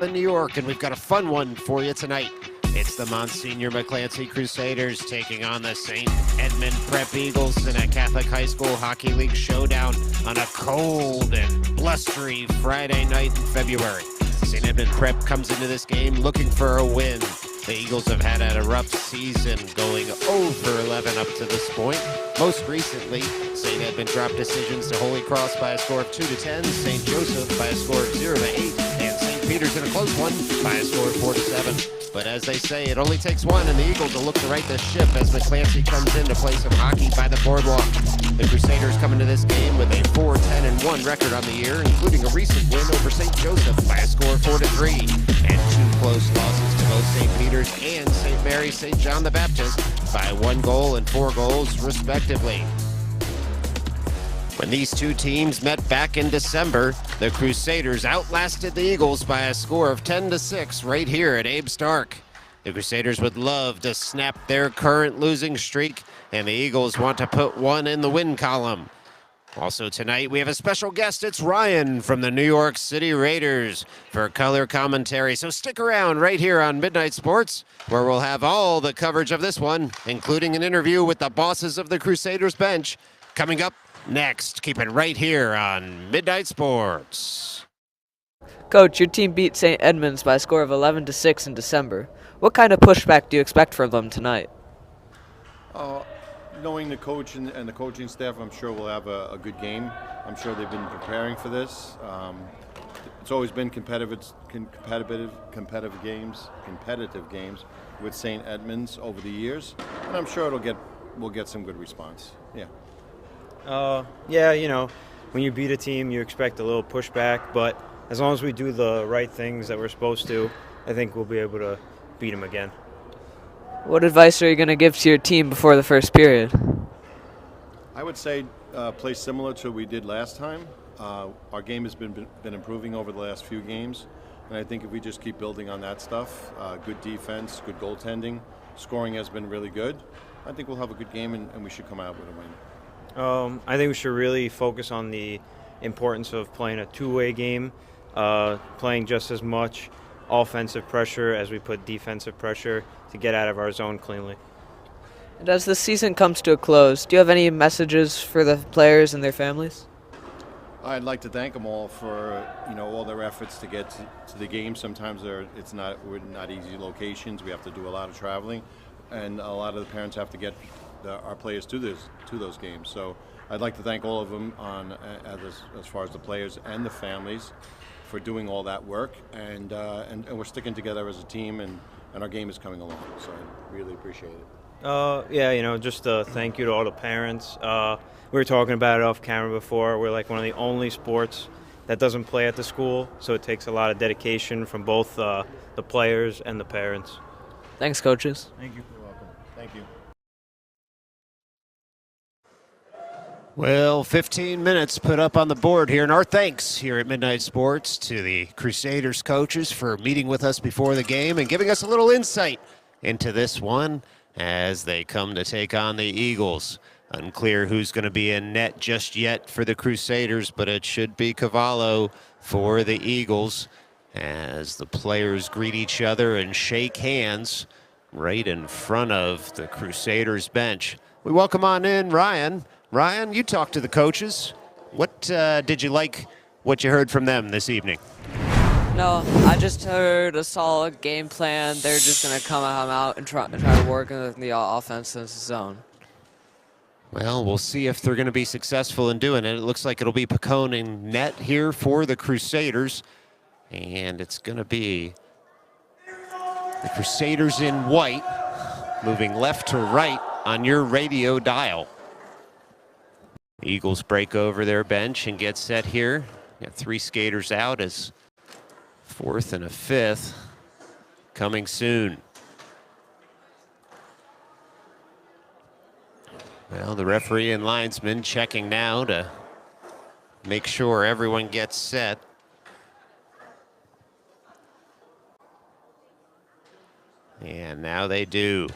in New York, and we've got a fun one for you tonight. It's the Monsignor McClancy Crusaders taking on the St. Edmund Prep Eagles in a Catholic High School Hockey League showdown on a cold and blustery Friday night in February. St. Edmund Prep comes into this game looking for a win. The Eagles have had a rough season, going 0-11 up to this point. Most recently, St. Edmund dropped decisions to Holy Cross by a score of 2-10, St. Joseph by a score of 0-8, and St. Peter's in a close one by a score of 4-7. But as they say, it only takes one, and the Eagles will look to right the ship as McClancy comes in to play some hockey by the boardwalk. The Crusaders come into this game with a 4-10-1 record on the year, including a recent win over St. Joseph by a score of 4-3, and 2 close losses to both St. Peter's and St. Mary St. John the Baptist by 1 goal and 4 goals, respectively. When these two teams met back in December, the Crusaders outlasted the Eagles by a score of 10-6 right here at Abe Stark. The Crusaders would love to snap their current losing streak, and the Eagles want to put one in the win column. Also tonight, we have a special guest. It's Ryan from the New York City Raiders for color commentary. So stick around right here on Midnight Sports, where we'll have all the coverage of this one, including an interview with the bosses of the Crusaders bench, coming up next. Keep it right here on Midnight Sports. Coach, your team beat St. Edmunds by a score of 11-6 in December. What kind of pushback do you expect from them tonight? Knowing the coach and the coaching staff, I'm sure we'll have a good game. I'm sure they've been preparing for this. It's always been competitive games with St. Edmunds over the years, and I'm sure we'll get some good response. Yeah, you know, when you beat a team, you expect a little pushback, but as long as we do the right things that we're supposed to, I think we'll be able to beat them again. What advice are you going to give to your team before the first period? I would say play similar to what we did last time. Our game has been improving over the last few games, and I think if we just keep building on that stuff, good defense, good goaltending, scoring has been really good, I think we'll have a good game and we should come out with a win. I think we should really focus on the importance of playing a two-way game, playing just as much offensive pressure as we put defensive pressure to get out of our zone cleanly. And as the season comes to a close, do you have any messages for the players and their families? I'd like to thank them all for all their efforts to get to the game. Sometimes we're not easy locations. We have to do a lot of traveling, and a lot of the parents have to get our players to those games. So I'd like to thank all of them as far as the players and the families for doing all that work, and we're sticking together as a team, and our game is coming along. So I really appreciate it. Just a thank you to all the parents. We were talking about it off camera before. We're like one of the only sports that doesn't play at the school, so it takes a lot of dedication from both the players and the parents. Thanks, coaches. Thank you. You're welcome. Thank you. Well, 15 minutes put up on the board here, and our thanks here at Midnight Sports to the Crusaders coaches for meeting with us before the game and giving us a little insight into this one as they come to take on the Eagles. Unclear who's going to be in net just yet for the Crusaders, but it should be Cavallo for the Eagles as the players greet each other and shake hands right in front of the Crusaders bench. We welcome on in Ryan. Ryan, you talked to the coaches. What did you like what you heard from them this evening? No, I just heard a solid game plan. They're just going to come out and try to work in the offensive zone. Well, we'll see if they're going to be successful in doing it. It looks like it'll be Pacone in net here for the Crusaders. And it's going to be the Crusaders in white, moving left to right on your radio dial. Eagles break over their bench and get set here. Got 3 skaters out as 4th and a 5th coming soon. Well, the referee and linesman checking now to make sure everyone gets set. And now they do.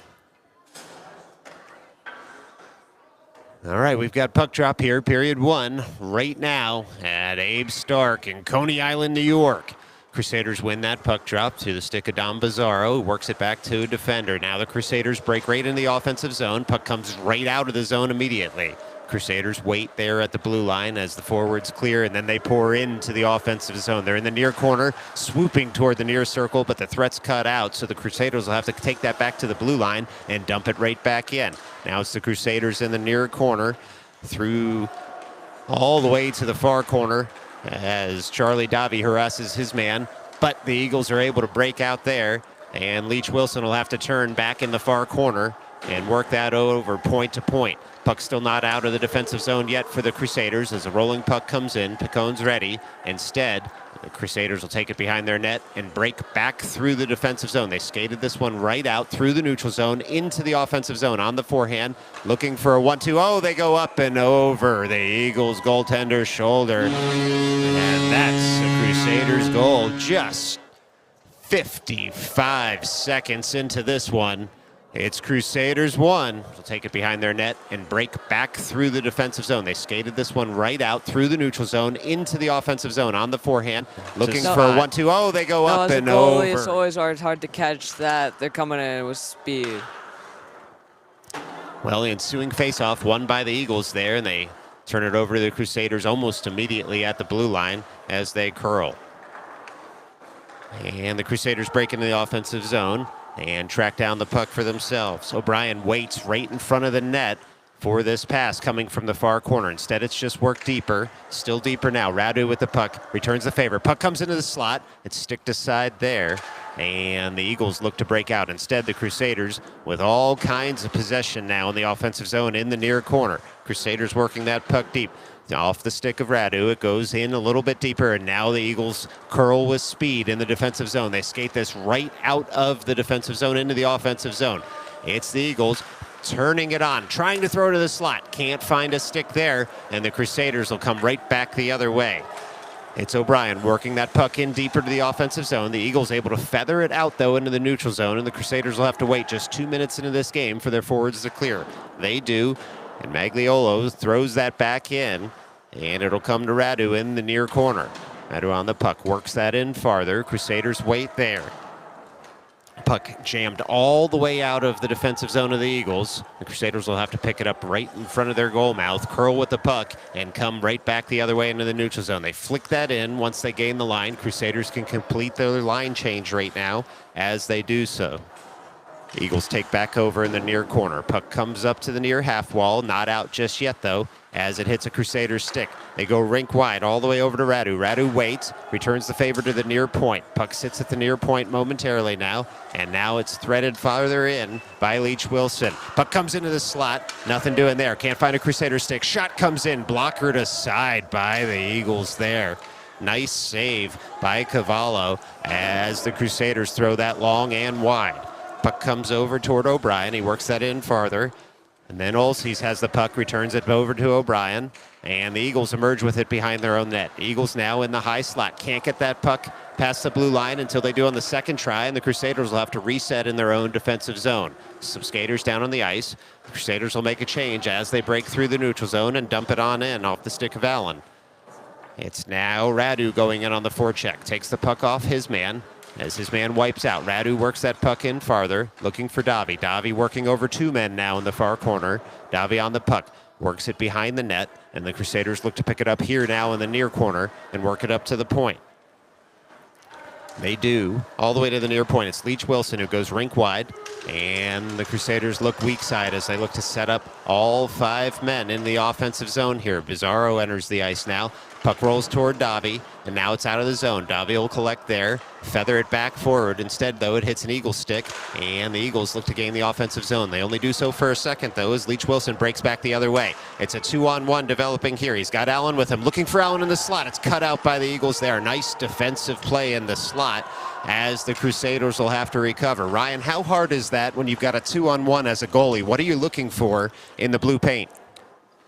All right, we've got puck drop here, period 1, right now at Abe Stark in Coney Island, New York. Crusaders win that puck drop to the stick of Dom Bizarro, who works it back to a defender. Now the Crusaders break right in the offensive zone. Puck comes right out of the zone immediately. Crusaders wait there at the blue line as the forwards clear, and then they pour into the offensive zone. They're in the near corner, swooping toward the near circle, but the threat's cut out, so the Crusaders will have to take that back to the blue line and dump it right back in. Now it's the Crusaders in the near corner, through all the way to the far corner, as Charlie Davi harasses his man, but the Eagles are able to break out there, and Leach Wilson will have to turn back in the far corner and work that over point to point. Puck still not out of the defensive zone yet for the Crusaders as a rolling puck comes in. Picone's ready. Instead, the Crusaders will take it behind their net and break back through the defensive zone. They skated this one right out through the neutral zone into the offensive zone on the forehand, looking for a 1-2. Oh, they go up and over the Eagles goaltender's shoulder. And that's the Crusaders' goal. Just 55 seconds into this one. It's Crusaders 1. They'll take it behind their net and break back through the defensive zone. They skated this one right out through the neutral zone into the offensive zone on the forehand, looking for a 1-2. Oh, they go up and over. It's always hard to catch that. They're coming in with speed. Well, the ensuing faceoff won by the Eagles there, and they turn it over to the Crusaders almost immediately at the blue line as they curl. And the Crusaders break into the offensive zone and track down the puck for themselves. O'Brien waits right in front of the net for this pass coming from the far corner. Instead, it's just work deeper, still deeper now. Radu with the puck, returns the favor. Puck comes into the slot. It's sticked aside there, and the Eagles look to break out. Instead, the Crusaders with all kinds of possession now in the offensive zone in the near corner. Crusaders working that puck deep. Off the stick of Radu, it goes in a little bit deeper, and now the Eagles curl with speed in the defensive zone. They skate this right out of the defensive zone into the offensive zone. It's the Eagles turning it on, trying to throw to the slot. Can't find a stick there, and the Crusaders will come right back the other way. It's O'Brien working that puck in deeper to the offensive zone. The Eagles able to feather it out, though, into the neutral zone, and the Crusaders will have to wait just 2 minutes into this game for their forwards to clear. They do, and Magliolo throws that back in, and it'll come to Radu in the near corner. Radu on the puck, works that in farther. Crusaders wait there. Puck jammed all the way out of the defensive zone of the Eagles. The Crusaders will have to pick it up right in front of their goal mouth, curl with the puck, and come right back the other way into the neutral zone. They flick that in once they gain the line. Crusaders can complete their line change right now as they do so. The Eagles take back over in the near corner. Puck comes up to the near half wall. Not out just yet, though, as it hits a Crusaders stick. They go rink wide all the way over to Radu. Radu waits, returns the favor to the near point. Puck sits at the near point momentarily now, and now it's threaded farther in by Leach Wilson. Puck comes into the slot. Nothing doing there. Can't find a Crusader stick. Shot comes in. Blockered aside by the Eagles there. Nice save by Cavallo as the Crusaders throw that long and wide. Puck comes over toward O'Brien. He works that in farther. And then Olses has the puck, returns it over to O'Brien. And the Eagles emerge with it behind their own net. Eagles now in the high slot. Can't get that puck past the blue line until they do on the second try. And the Crusaders will have to reset in their own defensive zone. Some skaters down on the ice. The Crusaders will make a change as they break through the neutral zone and dump it on in off the stick of Allen. It's now Radu going in on the forecheck. Takes the puck off his man. As his man wipes out, Radu works that puck in farther, looking for Davi. Davi working over two men now in the far corner. Davi on the puck, works it behind the net, and the Crusaders look to pick it up here now in the near corner and work it up to the point. They do, all the way to the near point. It's Leach Wilson who goes rink wide, and the Crusaders look weak side as they look to set up all five men in the offensive zone here. Bizarro enters the ice now. Puck rolls toward Davi, and now it's out of the zone. Davi will collect there, feather it back forward. Instead, though, it hits an Eagle stick, and the Eagles look to gain the offensive zone. They only do so for a second, though, as Leach Wilson breaks back the other way. It's a 2-on-1 developing here. He's got Allen with him, looking for Allen in the slot. It's cut out by the Eagles there. Nice defensive play in the slot as the Crusaders will have to recover. Ryan, how hard is that when you've got a 2-on-1 as a goalie? What are you looking for in the blue paint?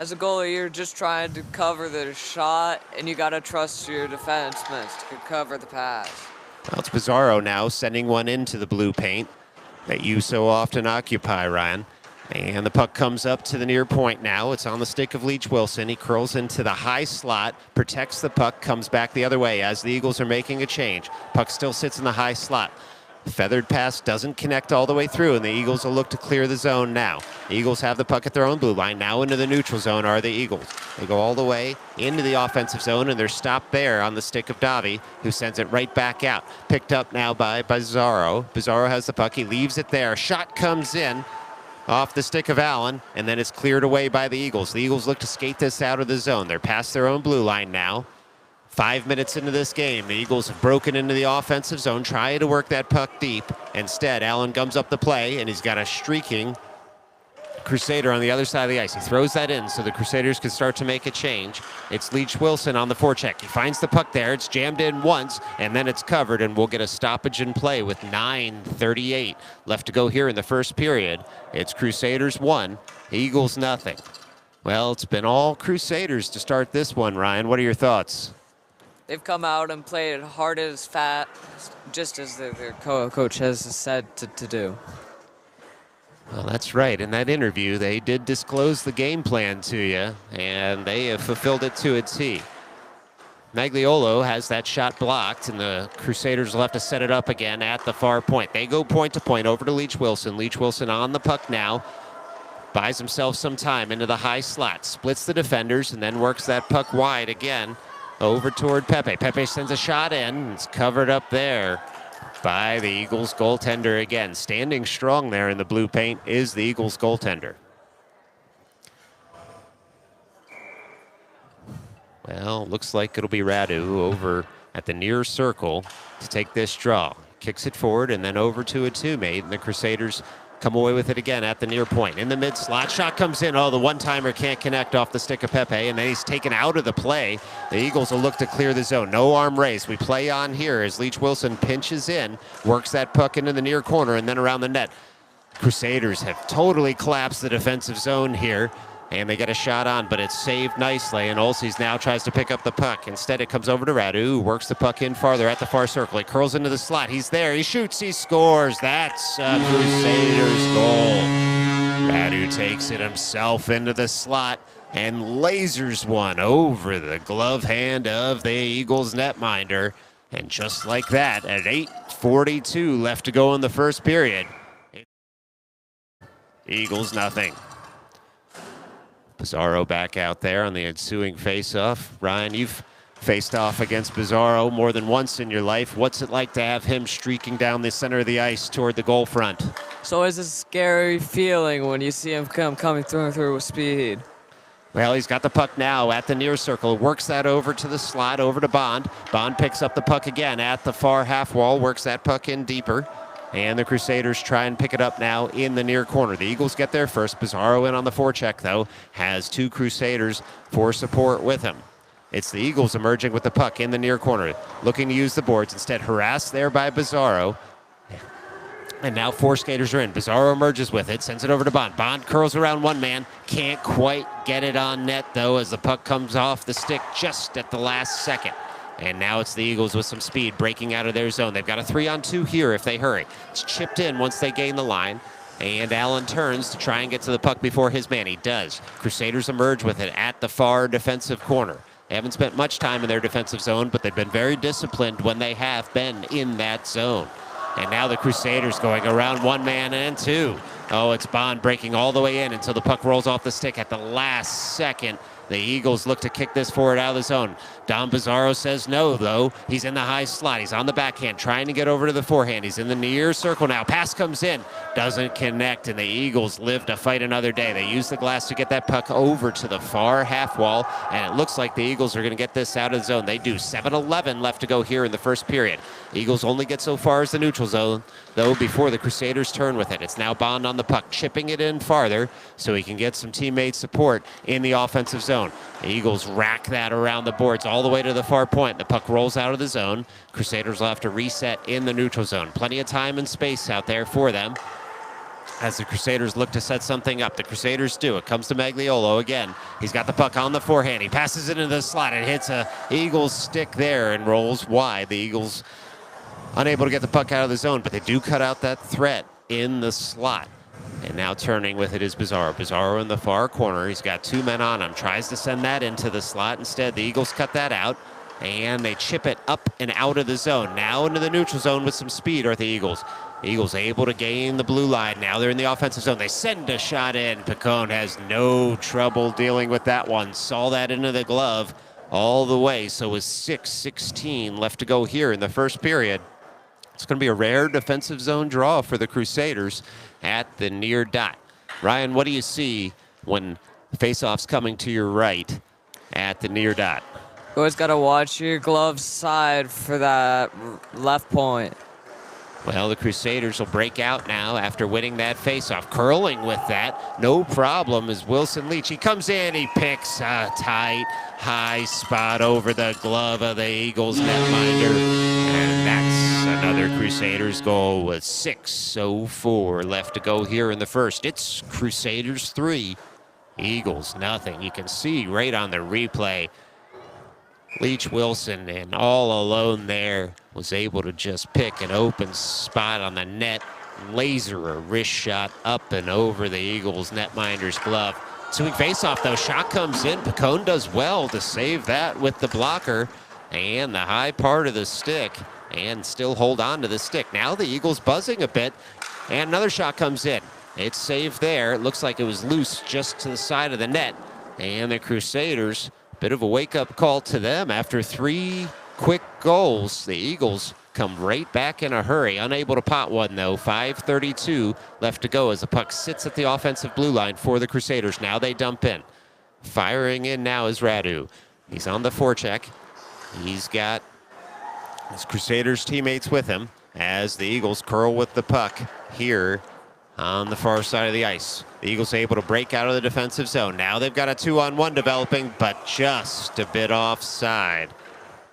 As a goalie, you're just trying to cover the shot, and you got to trust your defensemen to cover the pass. Well, it's Bizarro now sending one into the blue paint that you so often occupy, Ryan. And the puck comes up to the near point now. It's on the stick of Leach Wilson. He curls into the high slot, protects the puck, comes back the other way as the Eagles are making a change. Puck still sits in the high slot. Feathered pass doesn't connect all the way through, and the Eagles will look to clear the zone now. The Eagles have the puck at their own blue line. Now into the neutral zone are the Eagles. They go all the way into the offensive zone, and they're stopped there on the stick of Davi, who sends it right back out. Picked up now by Bizarro. Bizarro has the puck. He leaves it there. Shot comes in off the stick of Allen, and then it's cleared away by the Eagles. The Eagles look to skate this out of the zone. They're past their own blue line now. 5 minutes into this game, the Eagles have broken into the offensive zone, trying to work that puck deep. Instead, Allen gums up the play, and he's got a streaking Crusader on the other side of the ice. He throws that in so the Crusaders can start to make a change. It's Leach Wilson on the forecheck. He finds the puck there. It's jammed in once, and then it's covered, and we'll get a stoppage in play with 9:38 left to go here in the first period. It's Crusaders 1, Eagles nothing. Well, it's been all Crusaders to start this one, Ryan. What are your thoughts? They've come out and played hard as fat, just as their coach has said to do. Well, that's right. In that interview, they did disclose the game plan to you, and they have fulfilled it to a T. Magliolo has that shot blocked, and the Crusaders will have to set it up again at the far point. They go point to point over to Leach Wilson. Leach Wilson on the puck now. Buys himself some time into the high slot. Splits the defenders, and then works that puck wide again over toward Pepe. Pepe sends a shot in. It's covered up there by the Eagles goaltender again. Standing strong there in the blue paint is the Eagles goaltender. Well, looks like it'll be Radu over at the near circle to take this draw. Kicks it forward and then over to a two-mate, and the Crusaders come away with it again at the near point. In the mid slot, shot comes in. Oh, the one-timer can't connect off the stick of Pepe, and then he's taken out of the play. The Eagles will look to clear the zone. No arm raise. We play on here as Leach Wilson pinches in, works that puck into the near corner, and then around the net. Crusaders have totally collapsed the defensive zone here, and they get a shot on, but it's saved nicely, and Olses now tries to pick up the puck. Instead, it comes over to Radu, who works the puck in farther at the far circle. He curls into the slot. He's there. He shoots. He scores. That's a Crusaders goal. Radu takes it himself into the slot and lasers one over the glove hand of the Eagles netminder. And just like that, at 8:42 left to go in the first period, Eagles nothing. Bizarro back out there on the ensuing face-off. Ryan, you've faced off against Bizarro more than once in your life. What's it like to have him streaking down the center of the ice toward the goal front? It's always a scary feeling when you see him coming through with speed. Well, he's got the puck now at the near circle. Works that over to the slot, over to Bond. Bond picks up the puck again at the far half wall. Works that puck in deeper. And the Crusaders try and pick it up now in the near corner. The Eagles get there first. Bizarro in on the forecheck, though. Has two Crusaders for support with him. It's the Eagles emerging with the puck in the near corner. Looking to use the boards. Instead, harassed there by Bizarro. And now four skaters are in. Bizarro emerges with it. Sends it over to Bond. Bond curls around one man. Can't quite get it on net, though, as the puck comes off the stick just at the last second. And now it's the Eagles with some speed breaking out of their zone. They've got a 3-on-2 here if they hurry. It's chipped in once they gain the line. And Allen turns to try and get to the puck before his man. He does. Crusaders emerge with it at the far defensive corner. They haven't spent much time in their defensive zone, but they've been very disciplined when they have been in that zone. And now the Crusaders going around one man and two. Oh, it's Bond breaking all the way in until the puck rolls off the stick at the last second. The Eagles look to kick this forward out of the zone. Dom Bizarro says no, though. He's in the high slot. He's on the backhand, trying to get over to the forehand. He's in the near circle now. Pass comes in. Doesn't connect, and the Eagles live to fight another day. They use the glass to get that puck over to the far half wall, and it looks like the Eagles are going to get this out of the zone. They do. 7:11 left to go here in the first period. Eagles only get so far as the neutral zone, though, before the Crusaders turn with it. It's now Bond on the puck, chipping it in farther so he can get some teammate support in the offensive zone. The Eagles rack that around the boards all the way to the far point. The puck rolls out of the zone. Crusaders will have to reset in the neutral zone. Plenty of time and space out there for them as the Crusaders look to set something up. The Crusaders do. It comes to Magliolo again. He's got the puck on the forehand. He passes it into the slot. It hits a Eagles stick there and rolls wide. The Eagles unable to get the puck out of the zone, but they do cut out that threat in the slot. And now turning with it is Bizarro. Bizarro in the far corner. He's got 2 men on him. Tries to send that into the slot. Instead, the Eagles cut that out. And they chip it up and out of the zone. Now into the neutral zone with some speed are the Eagles. Eagles able to gain the blue line. Now they're in the offensive zone. They send a shot in. Picone has no trouble dealing with that one. Saw that into the glove all the way. So with 6:16 left to go here in the first period, it's going to be a rare defensive zone draw for the Crusaders at the near dot. Ryan, what do you see when faceoff's coming to your right at the near dot? You always got to watch your glove side for that left point. Well, the Crusaders will break out now after winning that faceoff. Curling with that, no problem, is Wilson Leach. He comes in, he picks a tight, high spot over the glove of the Eagles netminder. And that's another Crusaders goal with 6:04 left to go here in the first. It's Crusaders 3, Eagles nothing. You can see right on the replay, Leach Wilson, and all alone there, was able to just pick an open spot on the net, laser a wrist shot up and over the Eagles netminder's glove. Swing faceoff though, shot comes in. Picone does well to save that with the blocker and the high part of the stick, and still hold on to the stick. Now the Eagles buzzing a bit, and another shot comes in. It's saved there. It looks like it was loose just to the side of the net, and the Crusaders, bit of a wake-up call to them after 3 quick goals. The Eagles come right back in a hurry. Unable to pot one, though. 5:32 left to go as the puck sits at the offensive blue line for the Crusaders. Now they dump in. Firing in now is Radu. He's on the forecheck. He's got his Crusaders teammates with him as the Eagles curl with the puck here on the far side of the ice. The Eagles able to break out of the defensive zone. Now they've got a 2-on-1 developing, but just a bit offside.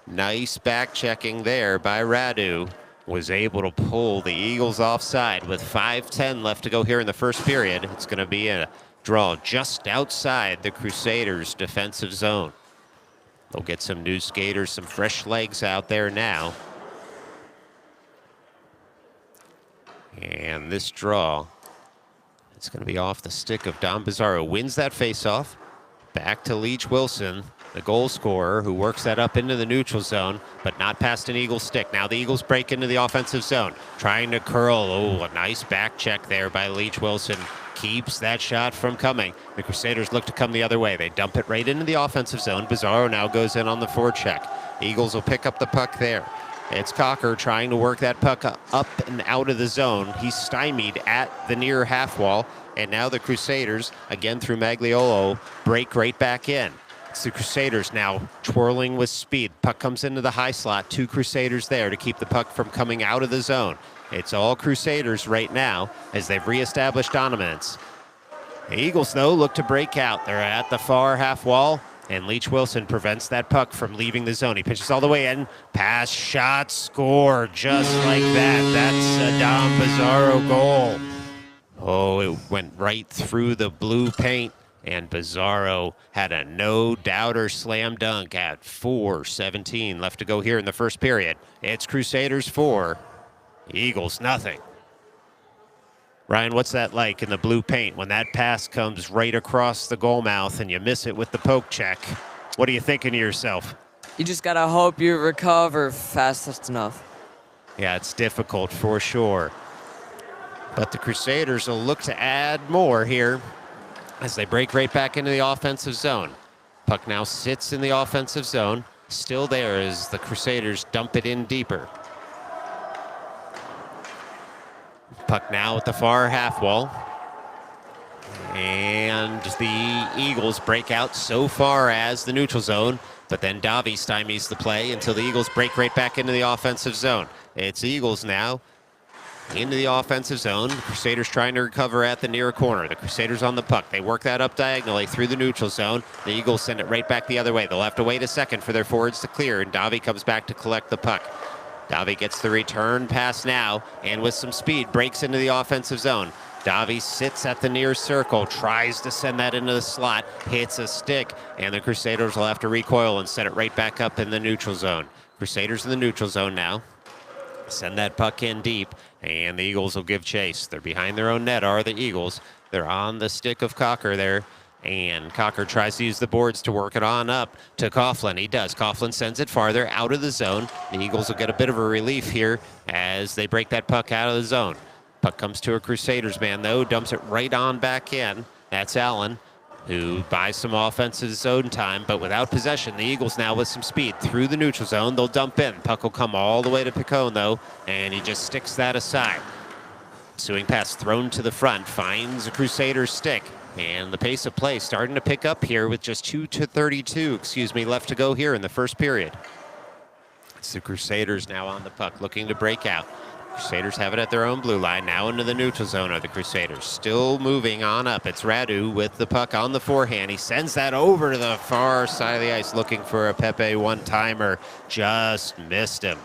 Nice back checking there by Radu. Was able to pull the Eagles offside with 5:10 left to go here in the first period. It's going to be a draw just outside the Crusaders' defensive zone. They'll get some new skaters, some fresh legs out there now. And this draw, it's going to be off the stick of Dom Bizarro. Wins that faceoff. Back to Leach Wilson, the goal scorer, who works that up into the neutral zone, but not past an Eagles stick. Now the Eagles break into the offensive zone, trying to curl. Oh, a nice back check there by Leach Wilson. Keeps that shot from coming. The Crusaders look to come the other way. They dump it right into the offensive zone. Bizarro now goes in on the forecheck. Eagles will pick up the puck there. It's Cocker trying to work that puck up and out of the zone. He's stymied at the near half wall. And now the Crusaders, again through Magliolo, break right back in. It's the Crusaders now twirling with speed. Puck comes into the high slot. 2 Crusaders there to keep the puck from coming out of the zone. It's all Crusaders right now as they've reestablished dominance. The Eagles, though, look to break out. They're at the far half wall, and Leach Wilson prevents that puck from leaving the zone. He pitches all the way in. Pass, shot, score, just like that. That's a Dom Bizarro goal. Oh, it went right through the blue paint, and Bizarro had a no-doubter slam dunk at 4:17 left to go here in the first period. It's Crusaders 4, Eagles nothing. Ryan, what's that like in the blue paint when that pass comes right across the goal mouth and you miss it with the poke check? What are you thinking to yourself? You just got to hope you recover fast enough. Yeah, it's difficult for sure. But the Crusaders will look to add more here as they break right back into the offensive zone. Puck now sits in the offensive zone. Still there as the Crusaders dump it in deeper. Puck now at the far half wall. And the Eagles break out so far as the neutral zone, but then Davi stymies the play until the Eagles break right back into the offensive zone. It's Eagles now into the offensive zone. The Crusaders trying to recover at the near corner. The Crusaders on the puck. They work that up diagonally through the neutral zone. The Eagles send it right back the other way. They'll have to wait a second for their forwards to clear, and Davi comes back to collect the puck. Davi gets the return pass now, and with some speed, breaks into the offensive zone. Davi sits at the near circle, tries to send that into the slot, hits a stick, and the Crusaders will have to recoil and set it right back up in the neutral zone. Crusaders in the neutral zone now. Send that puck in deep, And the Eagles will give chase. They're behind their own net, are the Eagles. They're on the stick of Cocker there. And Cocker tries to use the boards to work it on up to Coughlin. He does. Coughlin sends it farther out of the zone. The Eagles will get a bit of a relief here as they break that puck out of the zone. Puck comes to a Crusaders man, though. Dumps it right on back in. That's Allen, who buys some offensive zone time, but without possession. The Eagles now with some speed through the neutral zone. They'll dump in. Puck will come all the way to Picone, though, and he just sticks that aside. Ensuing pass thrown to the front, finds a Crusaders stick. And the pace of play starting to pick up here with just 2:32 left to go here in the first period. It's the Crusaders now on the puck, looking to break out. Crusaders have it at their own blue line. Now into the neutral zone are the Crusaders. Still moving on up. It's Radu with the puck on the forehand. He sends that over to the far side of the ice, looking for a Pepe one-timer. Just missed him.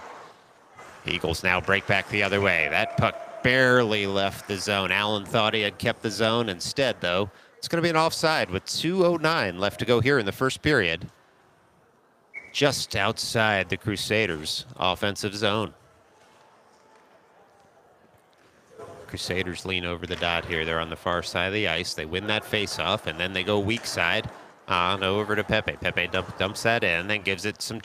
Eagles now break back the other way. That puck barely left the zone. Allen thought he had kept the zone. Instead, though, it's going to be an offside with 2:09 left to go here in the first period. Just outside the Crusaders' offensive zone. Crusaders lean over the dot here. They're on the far side of the ice. They win that face-off, and then they go weak side on over to Pepe. Pepe dumps that in, then gives it some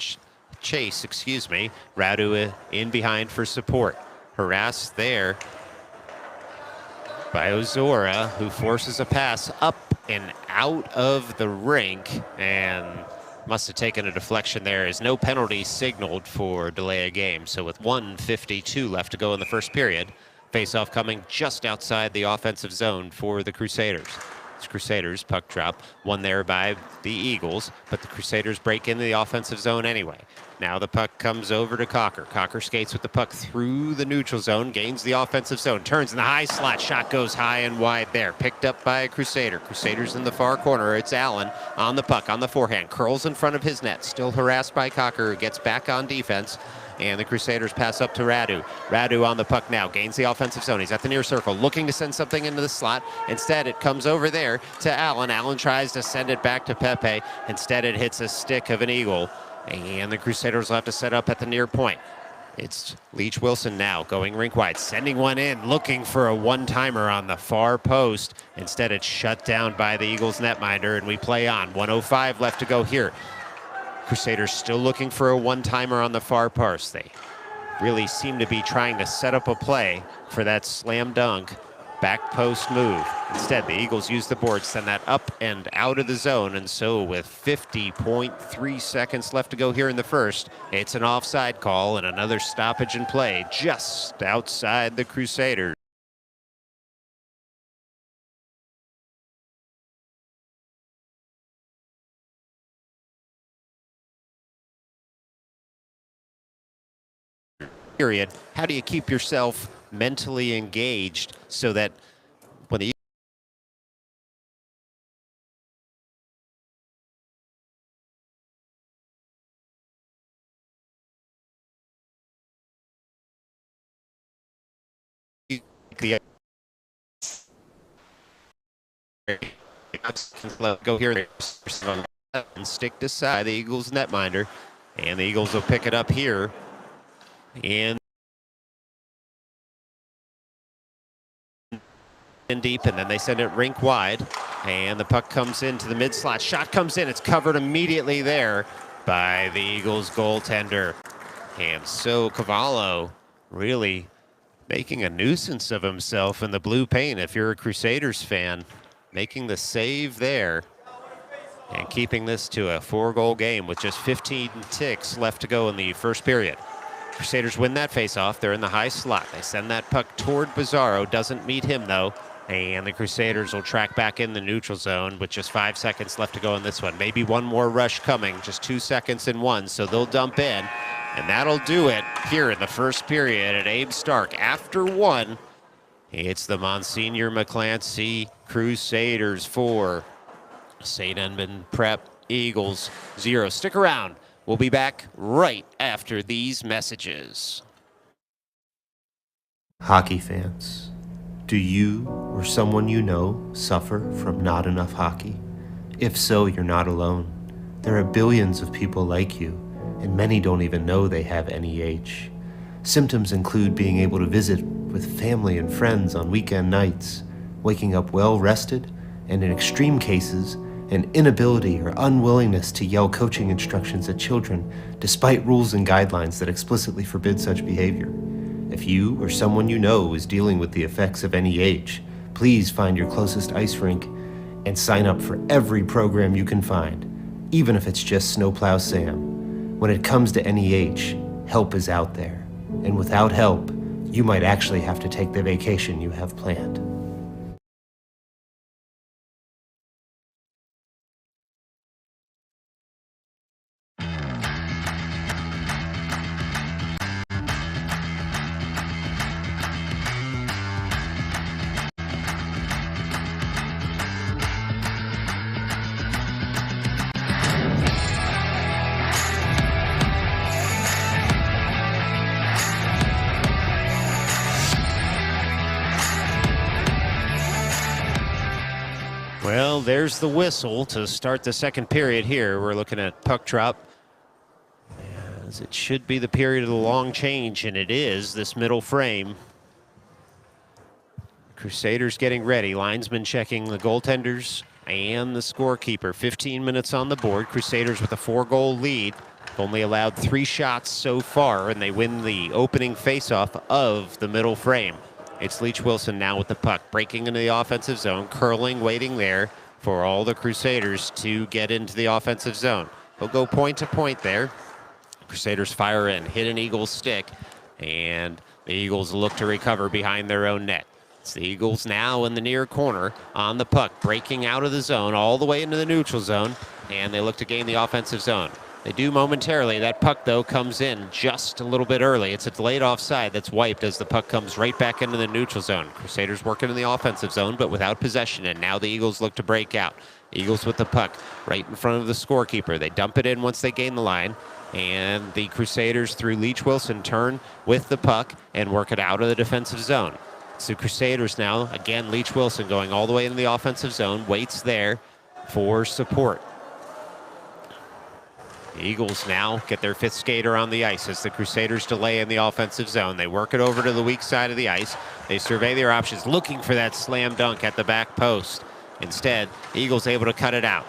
chase. Radu in behind for support. Harassed there by Ozora, who forces a pass up and out of the rink, and must have taken a deflection there, as no penalty signaled for delay of game. So with 1:52 left to go in the first period, face-off coming just outside the offensive zone for the Crusaders. It's Crusaders, puck drop, won there by the Eagles, but the Crusaders break into the offensive zone anyway. Now the puck comes over to Cocker. Cocker skates with the puck through the neutral zone, gains the offensive zone, turns in the high slot. Shot goes high and wide there. Picked up by a Crusader. Crusaders in the far corner. It's Allen on the puck, on the forehand. Curls in front of his net. Still harassed by Cocker, who gets back on defense. And the Crusaders pass up to Radu. Radu on the puck now, gains the offensive zone. He's at the near circle, looking to send something into the slot. Instead, it comes over there to Allen. Allen tries to send it back to Pepe. Instead, it hits a stick of an Eagle. And the Crusaders will have to set up at the near point. It's Leach Wilson now going rink wide, sending one in, looking for a one-timer on the far post. Instead, it's shut down by the Eagles netminder, and we play on. 1:05 left to go here. Crusaders still looking for a one-timer on the far post. They really seem to be trying to set up a play for that slam dunk back post move. Instead, the Eagles use the board, send that up and out of the zone, and so with 50.3 seconds left to go here in the first, it's an offside call and another stoppage in play just outside the Crusaders. Period. How do you keep yourself mentally engaged so that when the go here and stick to side the Eagles netminder, and the Eagles will pick it up here and deep, and then they send it rink wide, and the puck comes into the mid slot. Shot comes in, it's covered immediately there by the Eagles goaltender. And so Cavallo really making a nuisance of himself in the blue paint, if you're a Crusaders fan, making the save there and keeping this to a 4-goal game with just 15 ticks left to go in the first period. Crusaders win that faceoff. They're in the high slot. They send that puck toward Bizarro. Doesn't meet him, though. And the Crusaders will track back in the neutral zone with just 5 seconds left to go in this one. Maybe one more rush coming, just 2 seconds in one, so they'll dump in. And that'll do it here in the first period at Abe Stark. After one, it's the Monsignor McClancy Crusaders 4, St. Edmund Prep Eagles 0. Stick around. We'll be back right after these messages. Hockey fans, do you or someone you know suffer from not enough hockey? If so, you're not alone. There are billions of people like you, and many don't even know they have NEH. Symptoms include being able to visit with family and friends on weekend nights, waking up well rested, and in extreme cases, an inability or unwillingness to yell coaching instructions at children despite rules and guidelines that explicitly forbid such behavior. If you or someone you know is dealing with the effects of NEH, please find your closest ice rink and sign up for every program you can find, even if it's just Snowplow Sam. When it comes to NEH, help is out there. And without help, you might actually have to take the vacation you have planned. Well, there's the whistle to start the second period here. We're looking at puck drop, as it should be the period of the long change, and it is this middle frame. Crusaders getting ready. Linesman checking the goaltenders and the scorekeeper. 15 minutes on the board. Crusaders with a 4-goal lead. Only allowed 3 shots so far, and they win the opening faceoff of the middle frame. It's Leach Wilson now with the puck, breaking into the offensive zone, curling, waiting there for all the Crusaders to get into the offensive zone. He'll go point to point there. Crusaders fire in, hit an Eagles stick, and the Eagles look to recover behind their own net. It's the Eagles now in the near corner on the puck, breaking out of the zone all the way into the neutral zone, and they look to gain the offensive zone. They do momentarily. That puck, though, comes in just a little bit early. It's a delayed offside that's wiped as the puck comes right back into the neutral zone. Crusaders working in the offensive zone, but without possession, and now the Eagles look to break out. Eagles with the puck right in front of the scorekeeper. They dump it in once they gain the line, and the Crusaders, through Leach Wilson, turn with the puck and work it out of the defensive zone. It's the Crusaders now. Again, Leach Wilson going all the way into the offensive zone, waits there for support. The Eagles now get their 5th skater on the ice as the Crusaders delay in the offensive zone. They work it over to the weak side of the ice. They survey their options, looking for that slam dunk at the back post. Instead, the Eagles able to cut it out.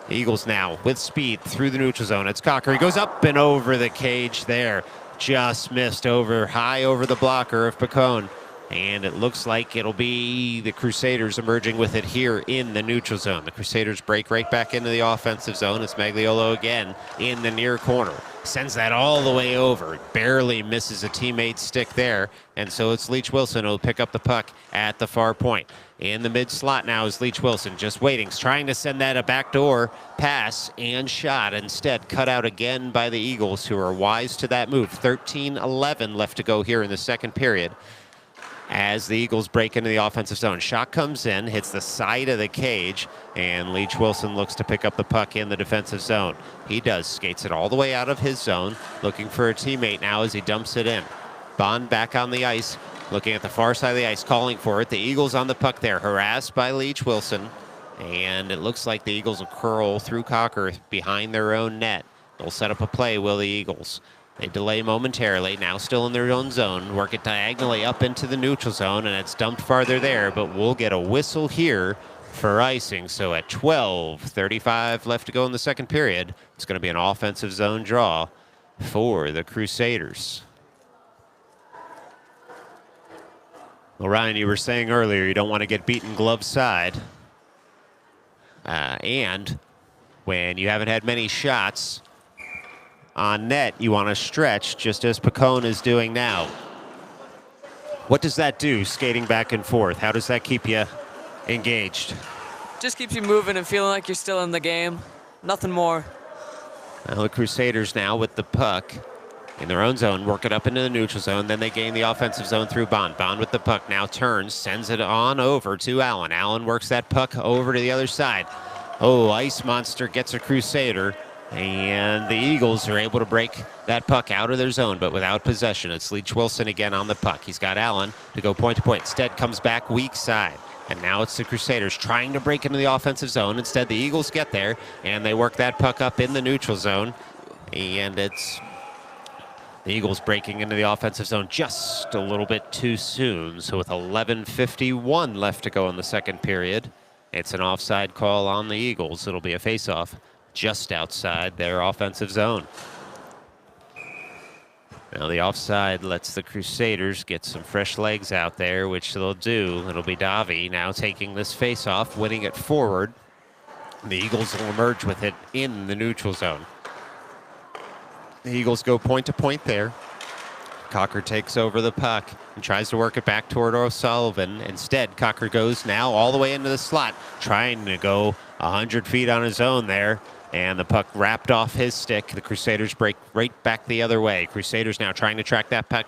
The Eagles now with speed through the neutral zone. It's Cocker. He goes up and over the cage there. Just missed high over the blocker of Pacone. And it looks like it'll be the Crusaders emerging with it here in the neutral zone. The Crusaders break right back into the offensive zone. It's Magliolo again in the near corner. Sends that all the way over. Barely misses a teammate's stick there. And so it's Leach Wilson who'll pick up the puck at the far point. In the mid slot now is Leach Wilson, just waiting, trying to send that a backdoor pass and shot. Instead, cut out again by the Eagles, who are wise to that move. 13-11 left to go here in the second period, as the Eagles break into the offensive zone. Shot comes in, hits the side of the cage, and Leach Wilson looks to pick up the puck in the defensive zone. He does, skates it all the way out of his zone, looking for a teammate now as he dumps it in. Bond back on the ice, looking at the far side of the ice, calling for it. The Eagles on the puck there, harassed by Leach Wilson, and it looks like the Eagles will curl through Cocker behind their own net. They'll set up a play, will the Eagles? They delay momentarily, now still in their own zone, work it diagonally up into the neutral zone, and it's dumped farther there, but we'll get a whistle here for icing. So at 12:35 left to go in the second period, it's going to be an offensive zone draw for the Crusaders. Well, Ryan, you were saying earlier you don't want to get beaten glove side. And when you haven't had many shots on net, you want to stretch, just as Pacone is doing now. What does that do, skating back and forth? How does that keep you engaged? Just keeps you moving and feeling like you're still in the game. Nothing more. Well, the Crusaders now with the puck in their own zone, work it up into the neutral zone, then they gain the offensive zone through Bond. Bond with the puck now turns, sends it on over to Allen. Allen works that puck over to the other side. Oh, Ice Monster gets a Crusader, and the Eagles are able to break that puck out of their zone, but without possession. It's Leach Wilson again on the puck. He's got Allen to go point to point. Instead comes back weak side. And now it's the Crusaders trying to break into the offensive zone. Instead, the Eagles get there, and they work that puck up in the neutral zone. And it's The Eagles breaking into the offensive zone just a little bit too soon. So with 11:51 left to go in the second period, it's an offside call on the Eagles. It'll be a face-off just outside their offensive zone. Now the offside lets the Crusaders get some fresh legs out there, which they'll do. It'll be Davi now taking this face-off, winning it forward. The Eagles will emerge with it in the neutral zone. The Eagles go point to point there. Cocker takes over the puck and tries to work it back toward O'Sullivan. Instead, Cocker goes now all the way into the slot, trying to go 100 feet on his own there. And the puck wrapped off his stick. The Crusaders break right back the other way. Crusaders now trying to track that puck,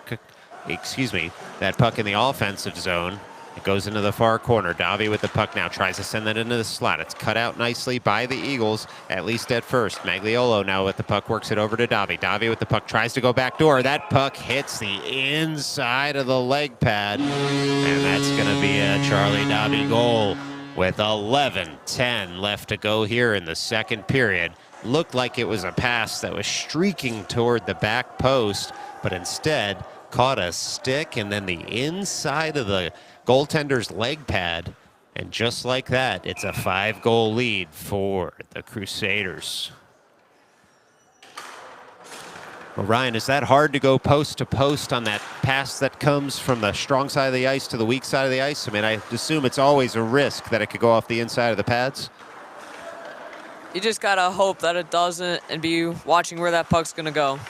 that puck in the offensive zone. It goes into the far corner. Davi with the puck now tries to send that into the slot. It's cut out nicely by the Eagles, at least at first. Magliolo now with the puck works it over to Davi. Davi with the puck tries to go back door. That puck hits the inside of the leg pad. And that's going to be a Charlie Davi goal with 11:10 left to go here in the second period. Looked like it was a pass that was streaking toward the back post, but instead caught a stick and then the inside of the goaltender's leg pad, and just like that, it's a 5-goal lead for the Crusaders. Well, Ryan, is that hard to go post to post on that pass that comes from the strong side of the ice to the weak side of the ice? I mean, I assume it's always a risk that it could go off the inside of the pads. You just gotta hope that it doesn't and be watching where that puck's gonna go.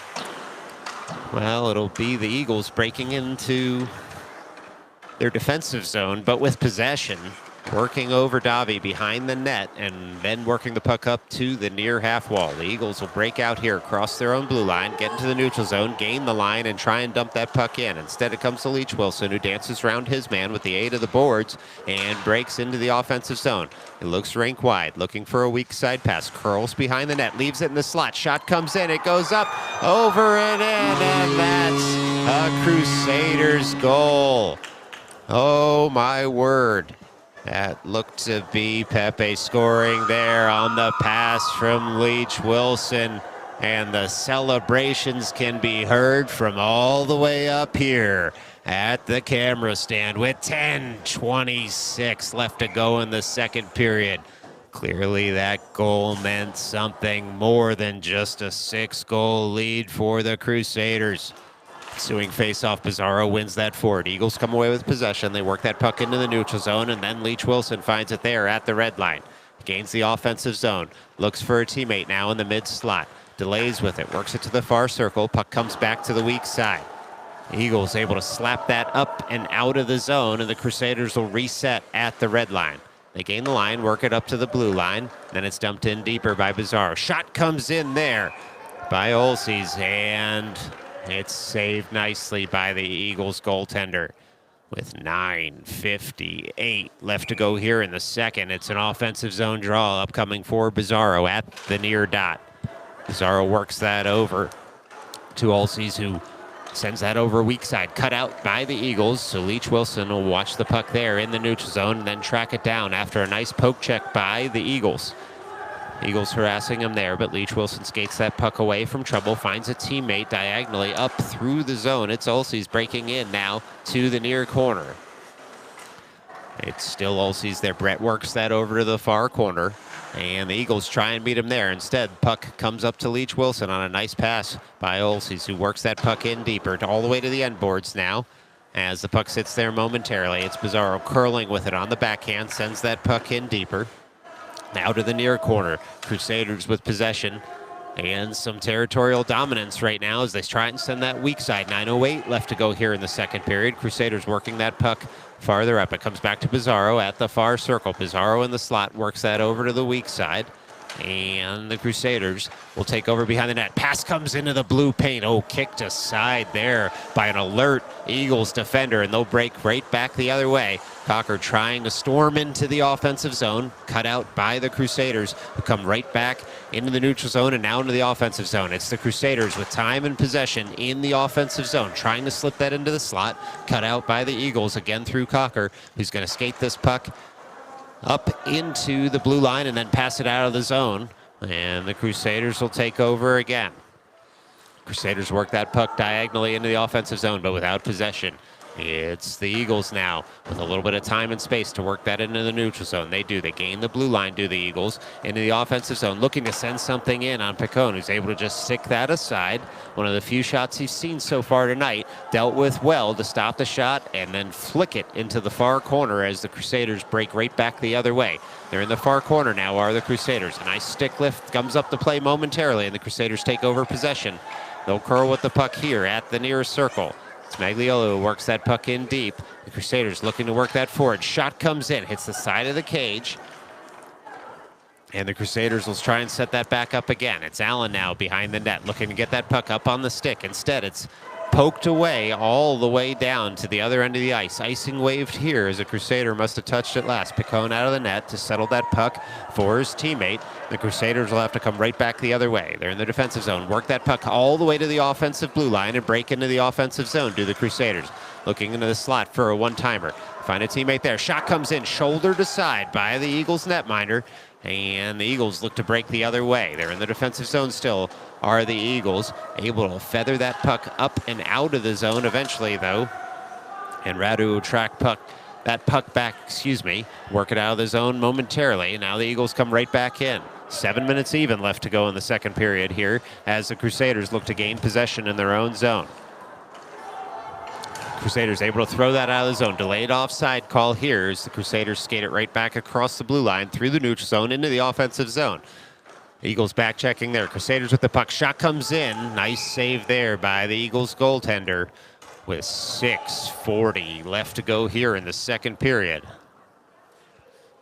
Well, it'll be the Eagles breaking into their defensive zone, but with possession, working over Davi behind the net and then working the puck up to the near half wall. The Eagles will break out here across their own blue line, get into the neutral zone, gain the line, and try and dump that puck in. Instead, it comes to Leach Wilson, who dances around his man with the aid of the boards and breaks into the offensive zone. He looks rink wide, looking for a weak side pass, curls behind the net, leaves it in the slot. Shot comes in, it goes up, over and in, and that's a Crusaders goal. Oh, my word. That looked to be Pepe scoring there on the pass from Leach Wilson. And the celebrations can be heard from all the way up here at the camera stand with 10:26 left to go in the second period. Clearly that goal meant something more than just a 6-goal lead for the Crusaders. Ensuing face-off, Pizarro wins that forward. Eagles come away with possession. They work that puck into the neutral zone, and then Leach Wilson finds it there at the red line. Gains the offensive zone. Looks for a teammate now in the mid-slot. Delays with it. Works it to the far circle. Puck comes back to the weak side. Eagles able to slap that up and out of the zone, and the Crusaders will reset at the red line. They gain the line, work it up to the blue line. Then it's dumped in deeper by Pizarro. Shot comes in there by Olses, and it's saved nicely by the Eagles goaltender. With 9:58 left to go here in the second, it's an offensive zone draw upcoming for Pizarro at the near dot. Pizarro works that over to Olses, who sends that over weak side. Cut out by the Eagles, so Leach Wilson will watch the puck there in the neutral zone and then track it down after a nice poke check by the Eagles. Eagles harassing him there, but Leach Wilson skates that puck away from trouble, finds a teammate diagonally up through the zone. It's Olses breaking in now to the near corner. It's still Olses there. Brett works that over to the far corner, and the Eagles try and meet him there. Instead, puck comes up to Leach Wilson on a nice pass by Olses, who works that puck in deeper all the way to the end boards now. As the puck sits there momentarily, it's Pizarro curling with it on the backhand, sends that puck in deeper. Now to the near corner. Crusaders with possession and some territorial dominance right now as they try and send that weak side. 9:08 left to go here in the second period. Crusaders working that puck farther up. It comes back to Pizarro at the far circle. Pizarro in the slot works that over to the weak side. And the Crusaders will take over behind the net. Pass comes into the blue paint. Oh, kicked aside there by an alert Eagles defender, and they'll break right back the other way. Cocker trying to storm into the offensive zone, cut out by the Crusaders, who come right back into the neutral zone and now into the offensive zone. It's the Crusaders with time and possession in the offensive zone, trying to slip that into the slot, cut out by the Eagles, again through Cocker, who's going to skate this puck up into the blue line and then pass it out of the zone. And the Crusaders will take over again. Crusaders work that puck diagonally into the offensive zone, but without possession. It's the Eagles now with a little bit of time and space to work that into the neutral zone. They do. They gain the blue line, do the Eagles, into the offensive zone, looking to send something in on Picone, who's able to just stick that aside. One of the few shots he's seen so far tonight. Dealt with well to stop the shot and then flick it into the far corner as the Crusaders break right back the other way. They're in the far corner now, are the Crusaders. A nice stick lift comes up the play momentarily, and the Crusaders take over possession. They'll curl with the puck here at the near circle. It's Magliolo who works that puck in deep. The Crusaders looking to work that forward. Shot comes in, hits the side of the cage. And the Crusaders will try and set that back up again. It's Allen now behind the net, looking to get that puck up on the stick. Instead, it's poked away all the way down to the other end of the ice. Icing waved here as a Crusader must have touched it last. Picone out of the net to settle that puck for his teammate. The Crusaders will have to come right back the other way. They're in the defensive zone. Work that puck all the way to the offensive blue line and break into the offensive zone. Do the Crusaders. Looking into the slot for a one-timer. Find a teammate there. Shot comes in, shoulder to side by the Eagles netminder. And the Eagles look to break the other way. They're in the defensive zone still, are the Eagles. Able to feather that puck up and out of the zone eventually, though. And Radu will track that puck back, work it out of the zone momentarily. And now the Eagles come right back in. 7 minutes even left to go in the second period here as the Crusaders look to gain possession in their own zone. Crusaders able to throw that out of the zone. Delayed offside call here as the Crusaders skate it right back across the blue line through the neutral zone into the offensive zone. Eagles back checking there. Crusaders with the puck. Shot comes in. Nice save there by the Eagles goaltender with 6:40 left to go here in the second period.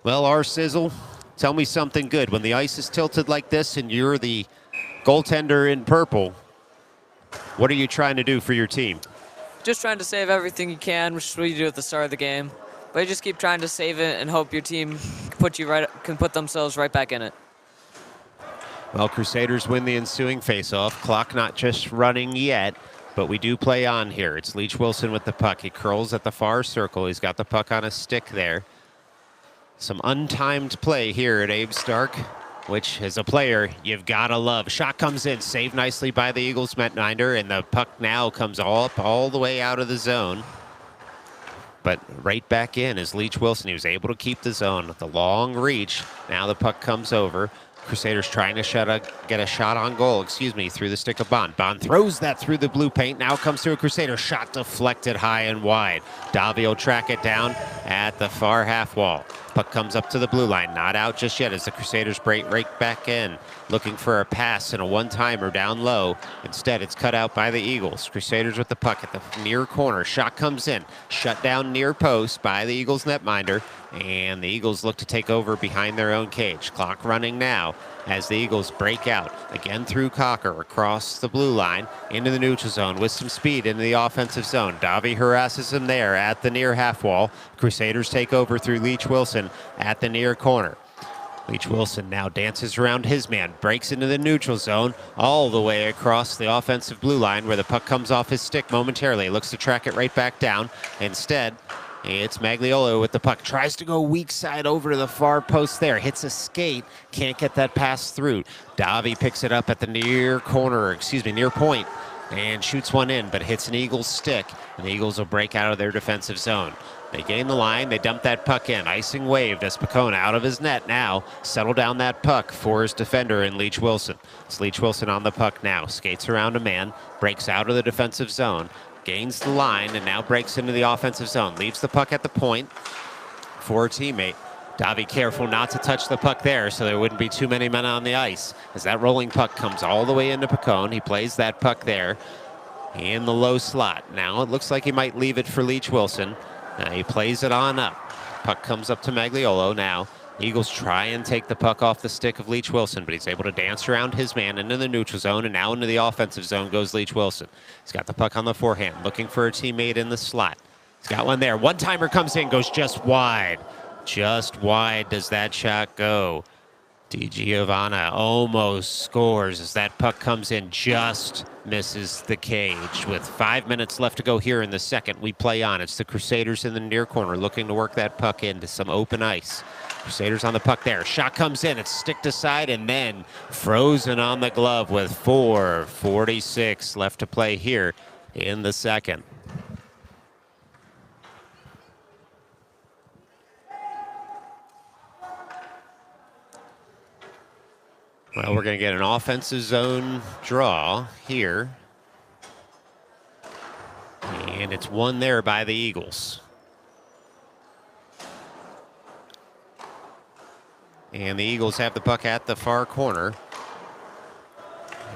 Well, our Sizzle, tell me something good. When the ice is tilted like this and you're the goaltender in purple, what are you trying to do for your team? Just trying to save everything you can, which is what you do at the start of the game. But you just keep trying to save it and hope your team can put themselves right back in it. Well, Crusaders win the ensuing faceoff. Clock not just running yet, but we do play on here. It's Leach Wilson with the puck. He curls at the far circle. He's got the puck on a stick there. Some untimed play here at Abe Stark, which as a player, you've got to love. Shot comes in, saved nicely by the Eagles netminder, and the puck now comes all the way out of the zone. But right back in is Leach Wilson. He was able to keep the zone with the long reach. Now the puck comes over. Crusaders trying to get a shot on goal, through the stick of Bond. Bond throws that through the blue paint. Now comes to a Crusader. Shot deflected high and wide. Davi will track it down at the far half wall. Puck comes up to the blue line. Not out just yet as the Crusaders break right back in. Looking for a pass and a one-timer down low. Instead, it's cut out by the Eagles. Crusaders with the puck at the near corner. Shot comes in. Shut down near post by the Eagles netminder. And the Eagles look to take over behind their own cage. Clock running now as the Eagles break out. Again through Cocker across the blue line into the neutral zone with some speed into the offensive zone. Davi harasses him there at the near half wall. Crusaders take over through Leach Wilson at the near corner. Leach Wilson now dances around his man, breaks into the neutral zone all the way across the offensive blue line where the puck comes off his stick momentarily. Looks to track it right back down. Instead, it's Magliolo with the puck. Tries to go weak side over to the far post there. Hits a skate. Can't get that pass through. Davi picks it up at the near point. And shoots one in, but hits an Eagles stick. And the Eagles will break out of their defensive zone. They gain the line. They dump that puck in. Icing waved as Picone out of his net now. Settle down that puck for his defender in Leach Wilson. It's Leach Wilson on the puck now. Skates around a man. Breaks out of the defensive zone. Gains the line and now breaks into the offensive zone. Leaves the puck at the point for a teammate. Davi careful not to touch the puck there so there wouldn't be too many men on the ice. As that rolling puck comes all the way into Picone, he plays that puck there in the low slot. Now it looks like he might leave it for Leach Wilson. Now he plays it on up. Puck comes up to Magliolo now. Eagles try and take the puck off the stick of Leach Wilson, but he's able to dance around his man into the neutral zone, and now into the offensive zone goes Leach Wilson. He's got the puck on the forehand, looking for a teammate in the slot. He's got one there. One-timer comes in, goes just wide. Just wide does that shot go. Di Giovanna almost scores as that puck comes in, just misses the cage. With 5 minutes left to go here in the second, we play on. It's the Crusaders in the near corner looking to work that puck into some open ice. Crusaders on the puck there. Shot comes in. It's sticked aside and then frozen on the glove with 4:46 left to play here in the second. Well, we're going to get an offensive zone draw here. And it's won there by the Eagles. And the Eagles have the puck at the far corner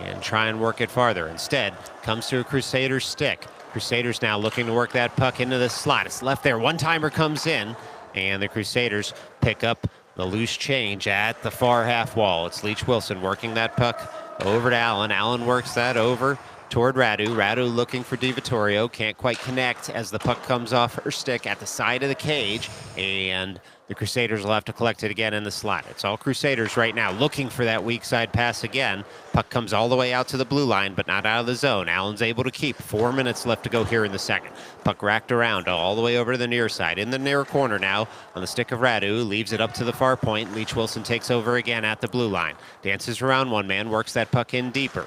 and try and work it farther. Instead, comes to a Crusaders stick. Crusaders now looking to work that puck into the slot. It's left there. One-timer comes in, and the Crusaders pick up the loose change at the far half wall. It's Leach Wilson working that puck over to Allen. Allen works that over toward Radu. Radu looking for DiVittorio. Can't quite connect as the puck comes off her stick at the side of the cage, and the Crusaders will have to collect it again in the slot. It's all Crusaders right now looking for that weak side pass again. Puck comes all the way out to the blue line, but not out of the zone. Allen's able to keep. 4 minutes left to go here in the second. Puck racked around all the way over to the near side. In the near corner now on the stick of Radu. Leaves it up to the far point. Leach Wilson takes over again at the blue line. Dances around one man, works that puck in deeper.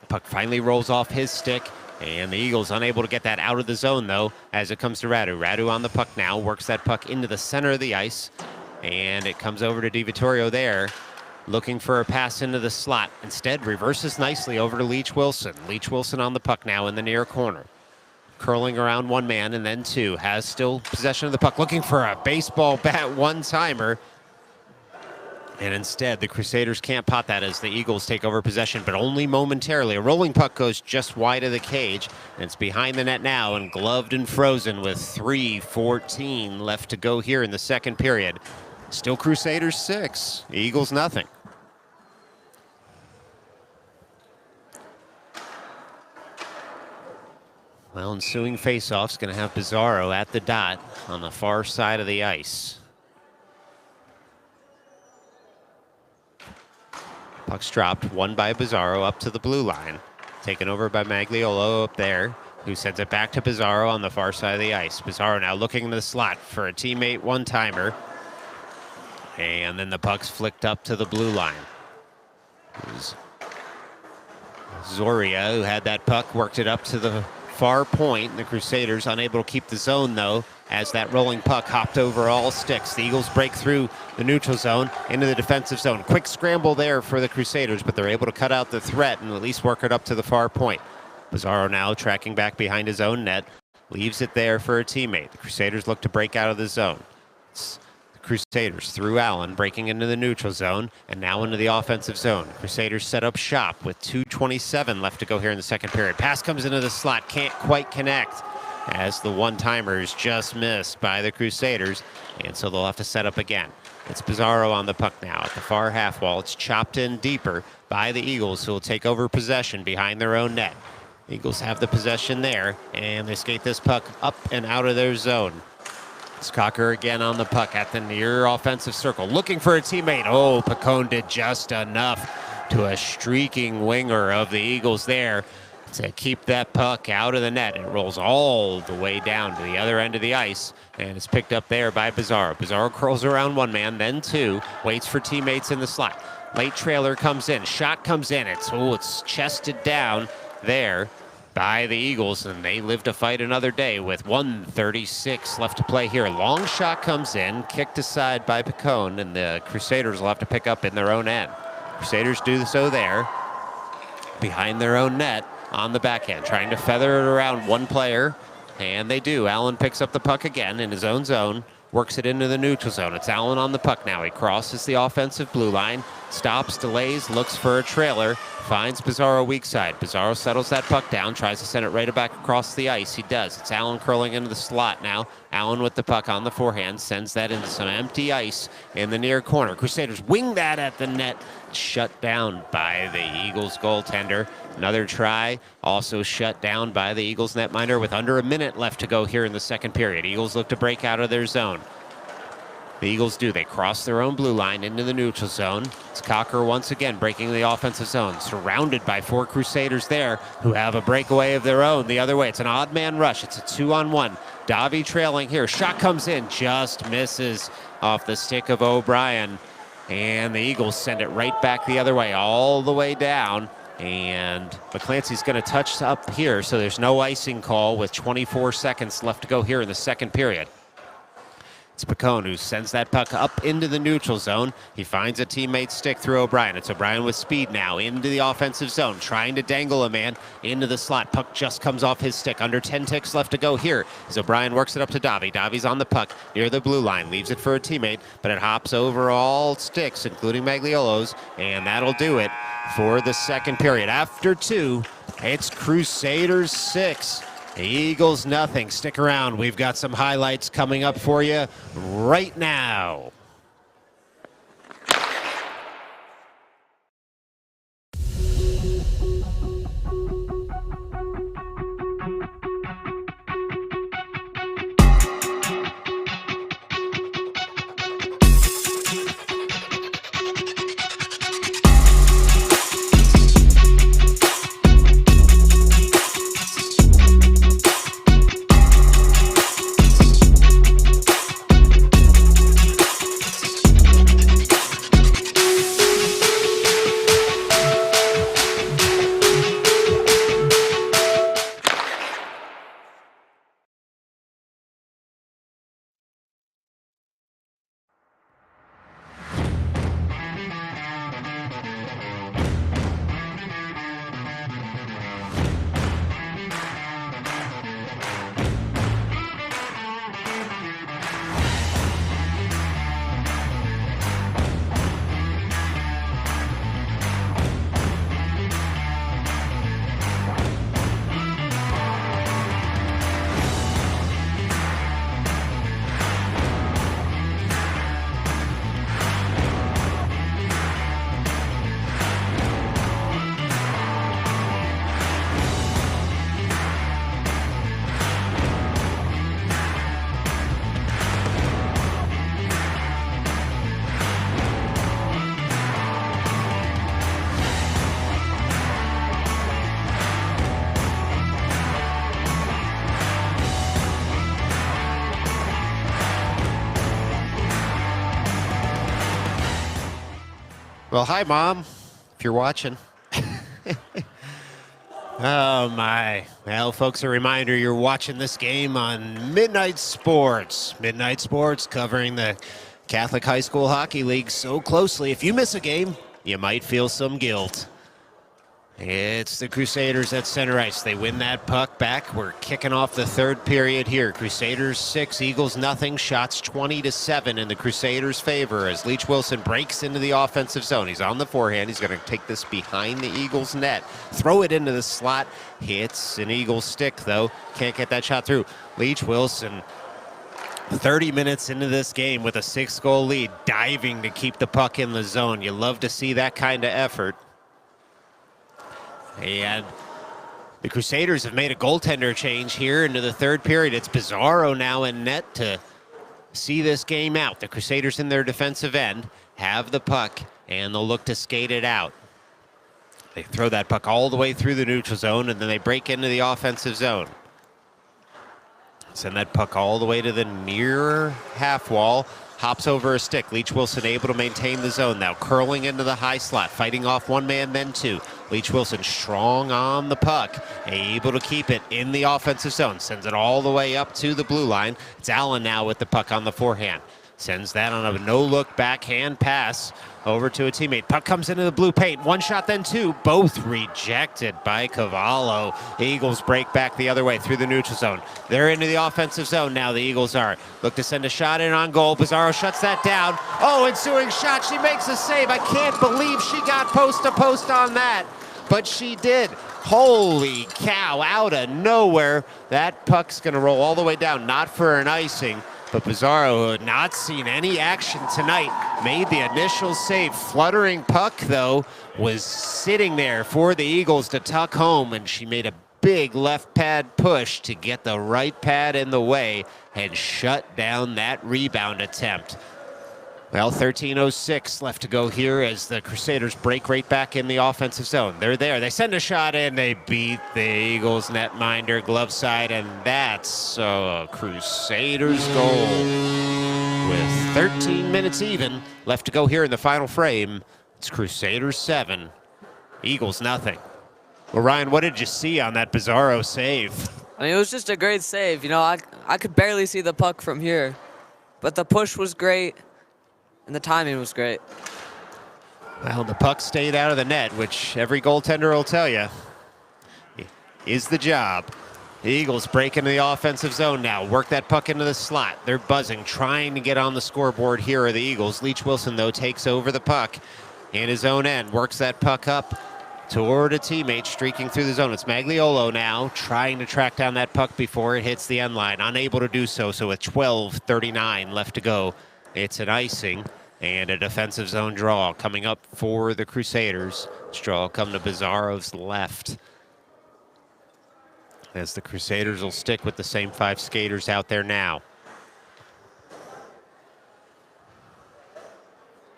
Puck finally rolls off his stick. And the Eagles unable to get that out of the zone, though, as it comes to Radu. Radu on the puck now, works that puck into the center of the ice. And it comes over to DiVittorio there, looking for a pass into the slot. Instead, reverses nicely over to Leach Wilson. Leach Wilson on the puck now in the near corner. Curling around one man and then two. Has still possession of the puck, looking for a baseball bat one-timer. And instead, the Crusaders can't pot that as the Eagles take over possession, but only momentarily. A rolling puck goes just wide of the cage, and it's behind the net now and gloved and frozen with 3:14 left to go here in the second period. Still Crusaders 6, Eagles nothing. Well, ensuing faceoff's going to have Bizarro at the dot on the far side of the ice. Puck's dropped, won by Bizarro up to the blue line. Taken over by Magliolo up there, who sends it back to Bizarro on the far side of the ice. Bizarro now looking in the slot for a teammate one-timer. And then the puck's flicked up to the blue line. It was Zoria who had that puck, worked it up to the far point. The Crusaders unable to keep the zone, though, as that rolling puck hopped over all sticks. The Eagles break through the neutral zone into the defensive zone. Quick scramble there for the Crusaders, but they're able to cut out the threat and at least work it up to the far point. Bizarro now tracking back behind his own net, leaves it there for a teammate. The Crusaders look to break out of the zone. It's the Crusaders through Allen, breaking into the neutral zone and now into the offensive zone. Crusaders set up shop with 2:27 left to go here in the second period. Pass comes into the slot, can't quite connect, as the one-timer is just missed by the Crusaders, and so they'll have to set up again. It's Bizarro on the puck now at the far half wall. It's chopped in deeper by the Eagles, who will take over possession behind their own net. Eagles have the possession there, and they skate this puck up and out of their zone. It's Cocker again on the puck at the near offensive circle, looking for a teammate. Oh, Pacone did just enough to a streaking winger of the Eagles there to keep that puck out of the net. It rolls all the way down to the other end of the ice, and it's picked up there by Bizarro. Bizarro curls around one man, then two, waits for teammates in the slot. Late trailer comes in, shot comes in. It's chested down there by the Eagles, and they live to fight another day with 1:36 left to play here. Long shot comes in, kicked aside by Pacone, and the Crusaders will have to pick up in their own end. Crusaders do so there, behind their own net, on the backhand, trying to feather it around one player, and they do. Allen picks up the puck again in his own zone, works it into the neutral zone. It's Allen on the puck now. He crosses the offensive blue line, stops, delays, looks for a trailer, finds Bizarro weak side. Bizarro settles that puck down, tries to send it right back across the ice. He does. It's Allen curling into the slot now. Allen with the puck on the forehand, sends that into some empty ice in the near corner. Crusaders wing that at the net, shut down by the Eagles goaltender. Another try, also shut down by the Eagles netminder with under a minute left to go here in the second period. Eagles look to break out of their zone. The Eagles do. They cross their own blue line into the neutral zone. It's Cocker once again breaking the offensive zone, surrounded by four Crusaders there who have a breakaway of their own the other way. It's an odd man rush. It's a 2-on-1. Davi trailing here. Shot comes in, just misses off the stick of O'Brien. And the Eagles send it right back the other way, all the way down. And McClancy's going to touch up here, so there's no icing call with 24 seconds left to go here in the second period. It's Picone who sends that puck up into the neutral zone. He finds a teammate's stick through O'Brien. It's O'Brien with speed now into the offensive zone, trying to dangle a man into the slot. Puck just comes off his stick. Under 10 ticks left to go here as O'Brien works it up to Davi. Davi's on the puck near the blue line, leaves it for a teammate, but it hops over all sticks, including Magliolo's, and that'll do it for the second period. After 2, it's Crusaders 6. Eagles nothing. Stick around. We've got some highlights coming up for you right now. Well, hi, Mom, if you're watching. Oh, my. Well, folks, a reminder, you're watching this game on Midnight Sports. Midnight Sports covering the Catholic High School Hockey League so closely. If you miss a game, you might feel some guilt. It's the Crusaders at center ice. They win that puck back. We're kicking off the third period here. Crusaders 6, Eagles nothing. Shots 20-7 in the Crusaders' favor as Leach Wilson breaks into the offensive zone. He's on the forehand. He's going to take this behind the Eagles' net. Throw it into the slot. Hits an Eagles stick, though. Can't get that shot through. Leach Wilson, 30 minutes into this game with a 6-goal lead, diving to keep the puck in the zone. You love to see that kind of effort. And the Crusaders have made a goaltender change here into the third period. It's Pizarro now in net to see this game out. The Crusaders in their defensive end have the puck, and they'll look to skate it out. They throw that puck all the way through the neutral zone, and then they break into the offensive zone. Send that puck all the way to the near half wall. Hops over a stick. Leach Wilson able to maintain the zone now. Curling into the high slot. Fighting off one man, then two. Leach Wilson strong on the puck. Able to keep it in the offensive zone. Sends it all the way up to the blue line. It's Allen now with the puck on the forehand. Sends that on a no-look backhand pass over to a teammate. Puck comes into the blue paint. One shot, then two. Both rejected by Cavallo. Eagles break back the other way through the neutral zone. They're into the offensive zone now, the Eagles are. Look to send a shot in on goal. Pizarro shuts that down. Oh, ensuing shot. She makes a save. I can't believe she got post-to-post on that. But she did. Holy cow, out of nowhere. That puck's going to roll all the way down, not for an icing. But Pizarro, who had not seen any action tonight, made the initial save. Fluttering puck, though, was sitting there for the Eagles to tuck home, and she made a big left pad push to get the right pad in the way and shut down that rebound attempt. Well, 13:06 left to go here as the Crusaders break right back in the offensive zone. They're there. They send a shot in. They beat the Eagles netminder glove side, and that's a Crusaders goal. with 13 minutes even left to go here in the final frame. It's Crusaders 7, Eagles nothing. Well, Ryan, what did you see on that bizarro save? I mean, it was just a great save. You know, I could barely see the puck from here, but the push was great, and the timing was great. Well, the puck stayed out of the net, which every goaltender will tell you is the job. The Eagles break into the offensive zone now. Work that puck into the slot. They're buzzing, trying to get on the scoreboard here are the Eagles. Leach Wilson, though, takes over the puck in his own end. Works that puck up toward a teammate streaking through the zone. It's Magliolo now trying to track down that puck before it hits the end line. Unable to do so, so with 12:39 left to go, it's an icing and a defensive zone draw coming up for the Crusaders. This draw will come to Bizarro's left, as the Crusaders will stick with the same 5 skaters out there now.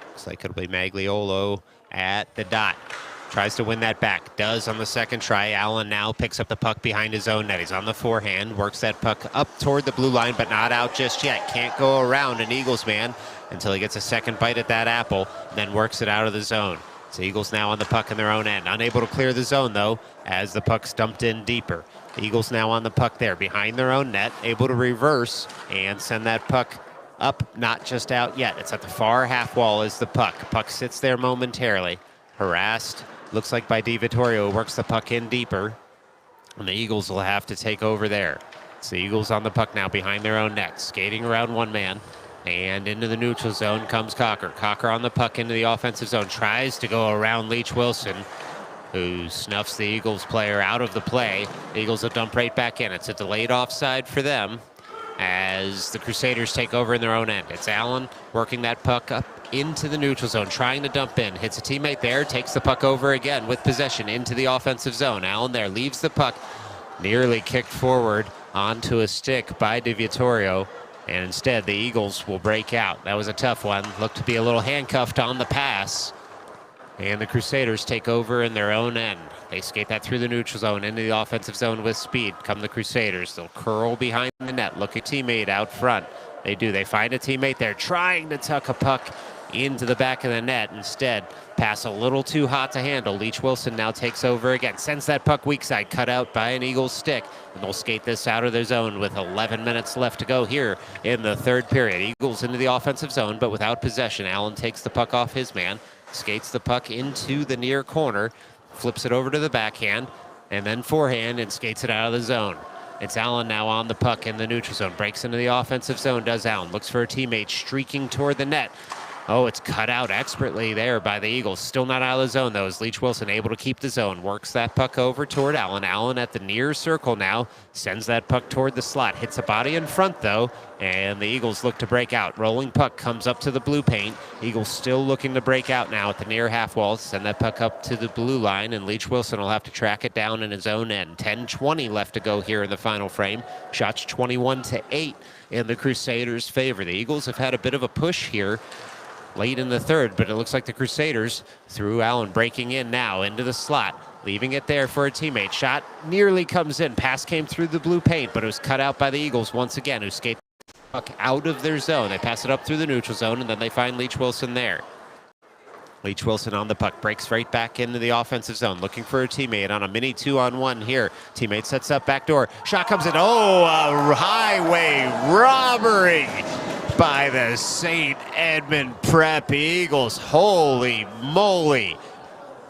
Looks like it'll be Magliolo at the dot. Tries to win that back. Does on the second try. Allen now picks up the puck behind his own net. He's on the forehand. Works that puck up toward the blue line, but not out just yet. Can't go around an Eagles man until he gets a second bite at that apple, then works it out of the zone. So Eagles now on the puck in their own end. Unable to clear the zone, though, as the puck's dumped in deeper. Eagles now on the puck there, behind their own net, able to reverse and send that puck up, not just out yet. It's at the far half wall is the puck. Puck sits there momentarily. Harassed, looks like by Di Vittorio, works the puck in deeper. And the Eagles will have to take over there. It's the Eagles on the puck now behind their own net, skating around one man. And into the neutral zone comes Cocker. Cocker on the puck into the offensive zone. Tries to go around Leach Wilson, who snuffs the Eagles player out of the play. The Eagles will dump right back in. It's a delayed offside for them as the Crusaders take over in their own end. It's Allen working that puck up into the neutral zone, trying to dump in. Hits a teammate there, takes the puck over again with possession into the offensive zone. Allen there leaves the puck, nearly kicked forward onto a stick by Di Vittorio. And instead, the Eagles will break out. That was a tough one. Looked to be a little handcuffed on the pass. And the Crusaders take over in their own end. They skate that through the neutral zone into the offensive zone with speed. Come the Crusaders. They'll curl behind the net. Look at teammate out front. They do. They find a teammate there trying to tuck a puck into the back of the net. Instead, pass a little too hot to handle. Leach Wilson now takes over again. Sends that puck weak side, cut out by an Eagles stick. And they'll skate this out of their zone with 11 minutes left to go here in the third period. Eagles into the offensive zone, but without possession. Allen takes the puck off his man. Skates the puck into the near corner. Flips it over to the backhand. And then forehand and skates it out of the zone. It's Allen now on the puck in the neutral zone. Breaks into the offensive zone, does Allen. Looks for a teammate streaking toward the net. Oh, it's cut out expertly there by the Eagles. Still not out of the zone, though, as Leach Wilson able to keep the zone. Works that puck over toward Allen. Allen at the near circle now. Sends that puck toward the slot. Hits a body in front, though, and the Eagles look to break out. Rolling puck comes up to the blue paint. Eagles still looking to break out now at the near half wall. Send that puck up to the blue line, and Leach Wilson will have to track it down in his own end. 10:20 left to go here in the final frame. Shots 21-8 in the Crusaders' favor. The Eagles have had a bit of a push here late in the third, but it looks like the Crusaders, through Allen, breaking in now into the slot, leaving it there for a teammate. Shot nearly comes in. Pass came through the blue paint, but it was cut out by the Eagles once again, who skate the puck out of their zone. They pass it up through the neutral zone, and then they find Leach Wilson there. Leach Wilson on the puck, breaks right back into the offensive zone, looking for a teammate on a mini 2-on-1 here. Teammate sets up backdoor. Shot comes in. Oh, a highway robbery by the St. Edmund Prep Eagles. Holy moly.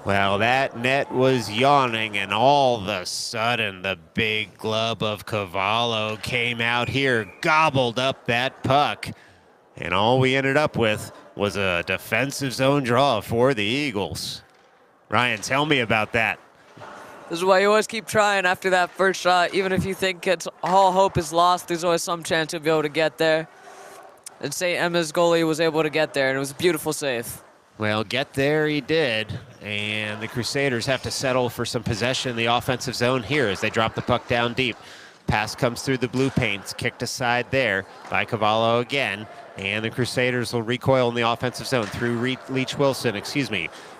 Well, that net was yawning, and all of a sudden the big glove of Cavallo came out here, gobbled up that puck, and all we ended up with was a defensive zone draw for the Eagles. Ryan, tell me about that. This is why you always keep trying after that first shot. Even if you think all hope is lost, there's always some chance you'll be able to get there. And St. Emma's goalie was able to get there, and it was a beautiful save. Well, get there he did, and the Crusaders have to settle for some possession in the offensive zone here as they drop the puck down deep. Pass comes through the blue paints, kicked aside there by Cavallo again, and the Crusaders will recoil in the offensive zone through Leach Wilson,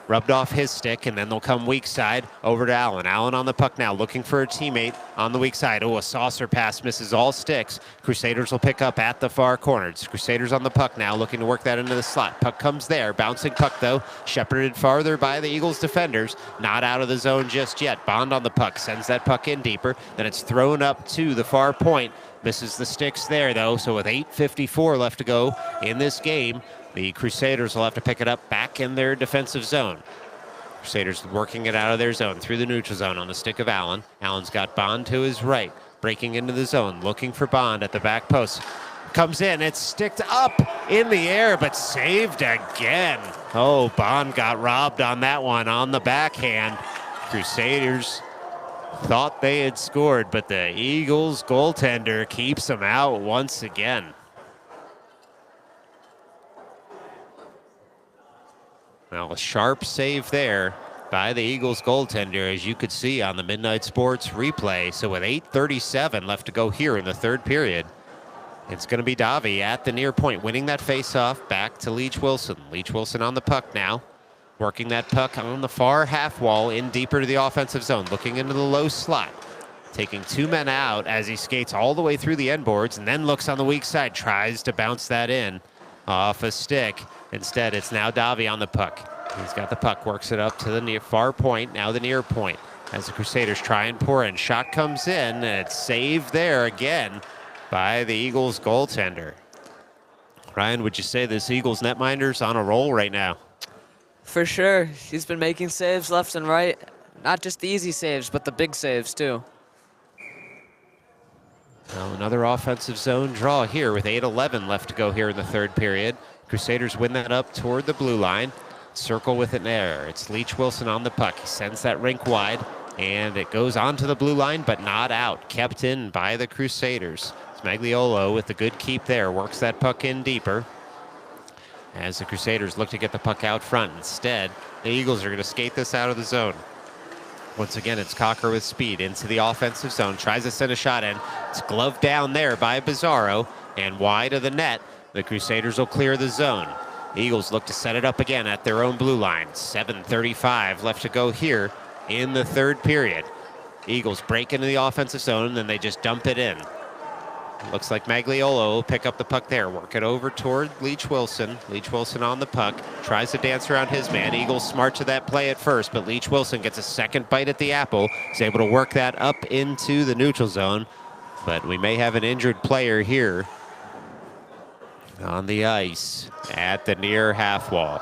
rubbed off his stick, and then they'll come weak side over to Allen. Allen on the puck now, looking for a teammate on the weak side. Oh, a saucer pass misses all sticks. Crusaders will pick up at the far corner. It's Crusaders on the puck now, looking to work that into the slot. Puck comes there, bouncing puck though, shepherded farther by the Eagles defenders. Not out of the zone just yet. Bond on the puck, sends that puck in deeper. Then it's thrown up to the far point. Misses the sticks there though, so with 8:54 left to go in this game, the Crusaders will have to pick it up back in their defensive zone. Crusaders working it out of their zone through the neutral zone on the stick of Allen. Allen's got Bond to his right, breaking into the zone, looking for Bond at the back post. Comes in, it's sticked up in the air, but saved again. Oh, Bond got robbed on that one on the backhand. Crusaders thought they had scored, but the Eagles goaltender keeps them out once again. Well, a sharp save there by the Eagles goaltender, as you could see on the Midnight Sports replay. So with 8:37 left to go here in the third period, it's going to be Davi at the near point, winning that faceoff back to Leach Wilson. Leach Wilson on the puck now, working that puck on the far half wall in deeper to the offensive zone, looking into the low slot, taking two men out as he skates all the way through the end boards and then looks on the weak side, tries to bounce that in off a stick. Instead, it's now Davi on the puck. He's got the puck, works it up to the near far point, now the near point. As the Crusaders try and pour in, shot comes in, and it's saved there again by the Eagles goaltender. Ryan, would you say this Eagles netminder's on a roll right now? For sure. He's been making saves left and right. Not just the easy saves, but the big saves, too. Well, another offensive zone draw here with 8:11 left to go here in the third period. Crusaders win that up toward the blue line. Circle with it there. It's Leach Wilson on the puck. He sends that rink wide, and it goes onto the blue line, but not out. Kept in by the Crusaders. It's Magliolo with the good keep there. Works that puck in deeper as the Crusaders look to get the puck out front. Instead, the Eagles are going to skate this out of the zone. Once again, it's Cocker with speed into the offensive zone. Tries to send a shot in. It's gloved down there by Bizarro, and wide of the net. The Crusaders will clear the zone. The Eagles look to set it up again at their own blue line. 7:35 left to go here in the third period. Eagles break into the offensive zone, and then they just dump it in. Looks like Magliolo will pick up the puck there, work it over toward Leach Wilson. Leach Wilson on the puck, tries to dance around his man. Eagles smart to that play at first, but Leach Wilson gets a second bite at the apple. He's able to work that up into the neutral zone, but we may have an injured player here on the ice at the near half wall.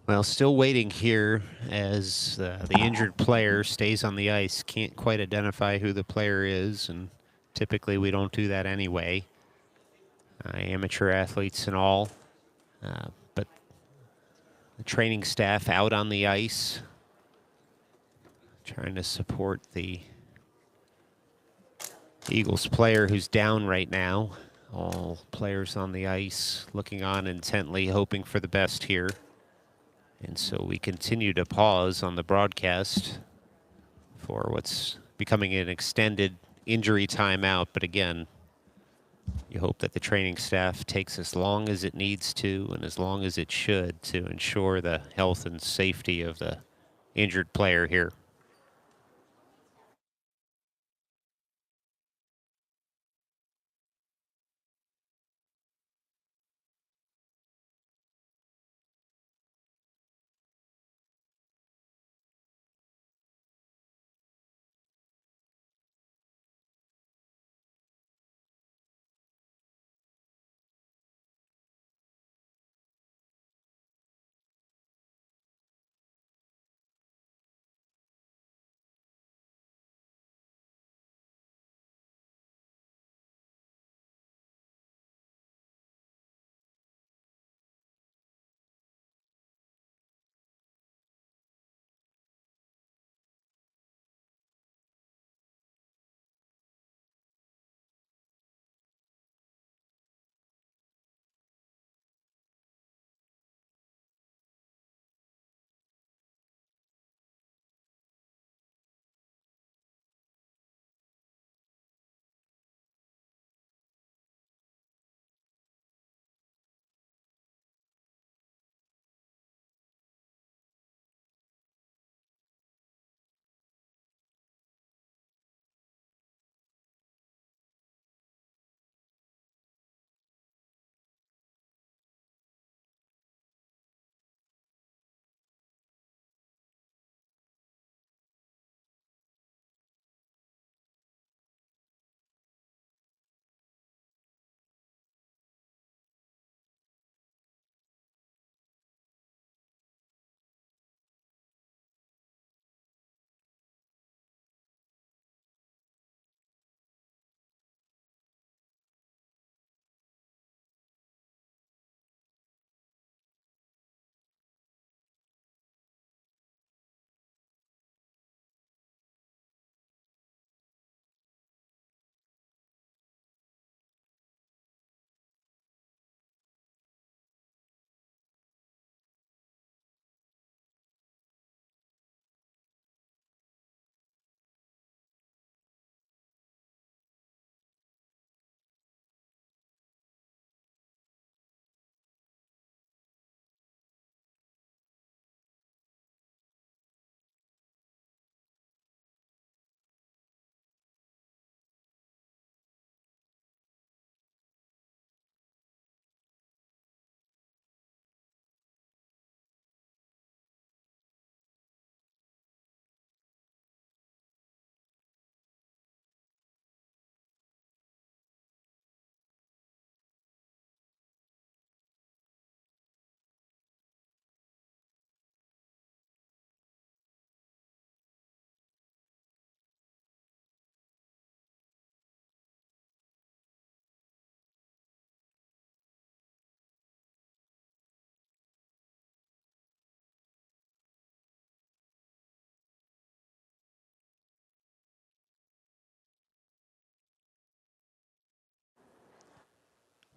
Well, still waiting here as the injured player stays on the ice. Can't quite identify who the player is, and typically we don't do that anyway. Amateur athletes and all. But the training staff out on the ice trying to support the Eagles player who's down right now. All players on the ice looking on intently, hoping for the best here. And so we continue to pause on the broadcast for what's becoming an extended injury timeout. But again, you hope that the training staff takes as long as it needs to and as long as it should to ensure the health and safety of the injured player here.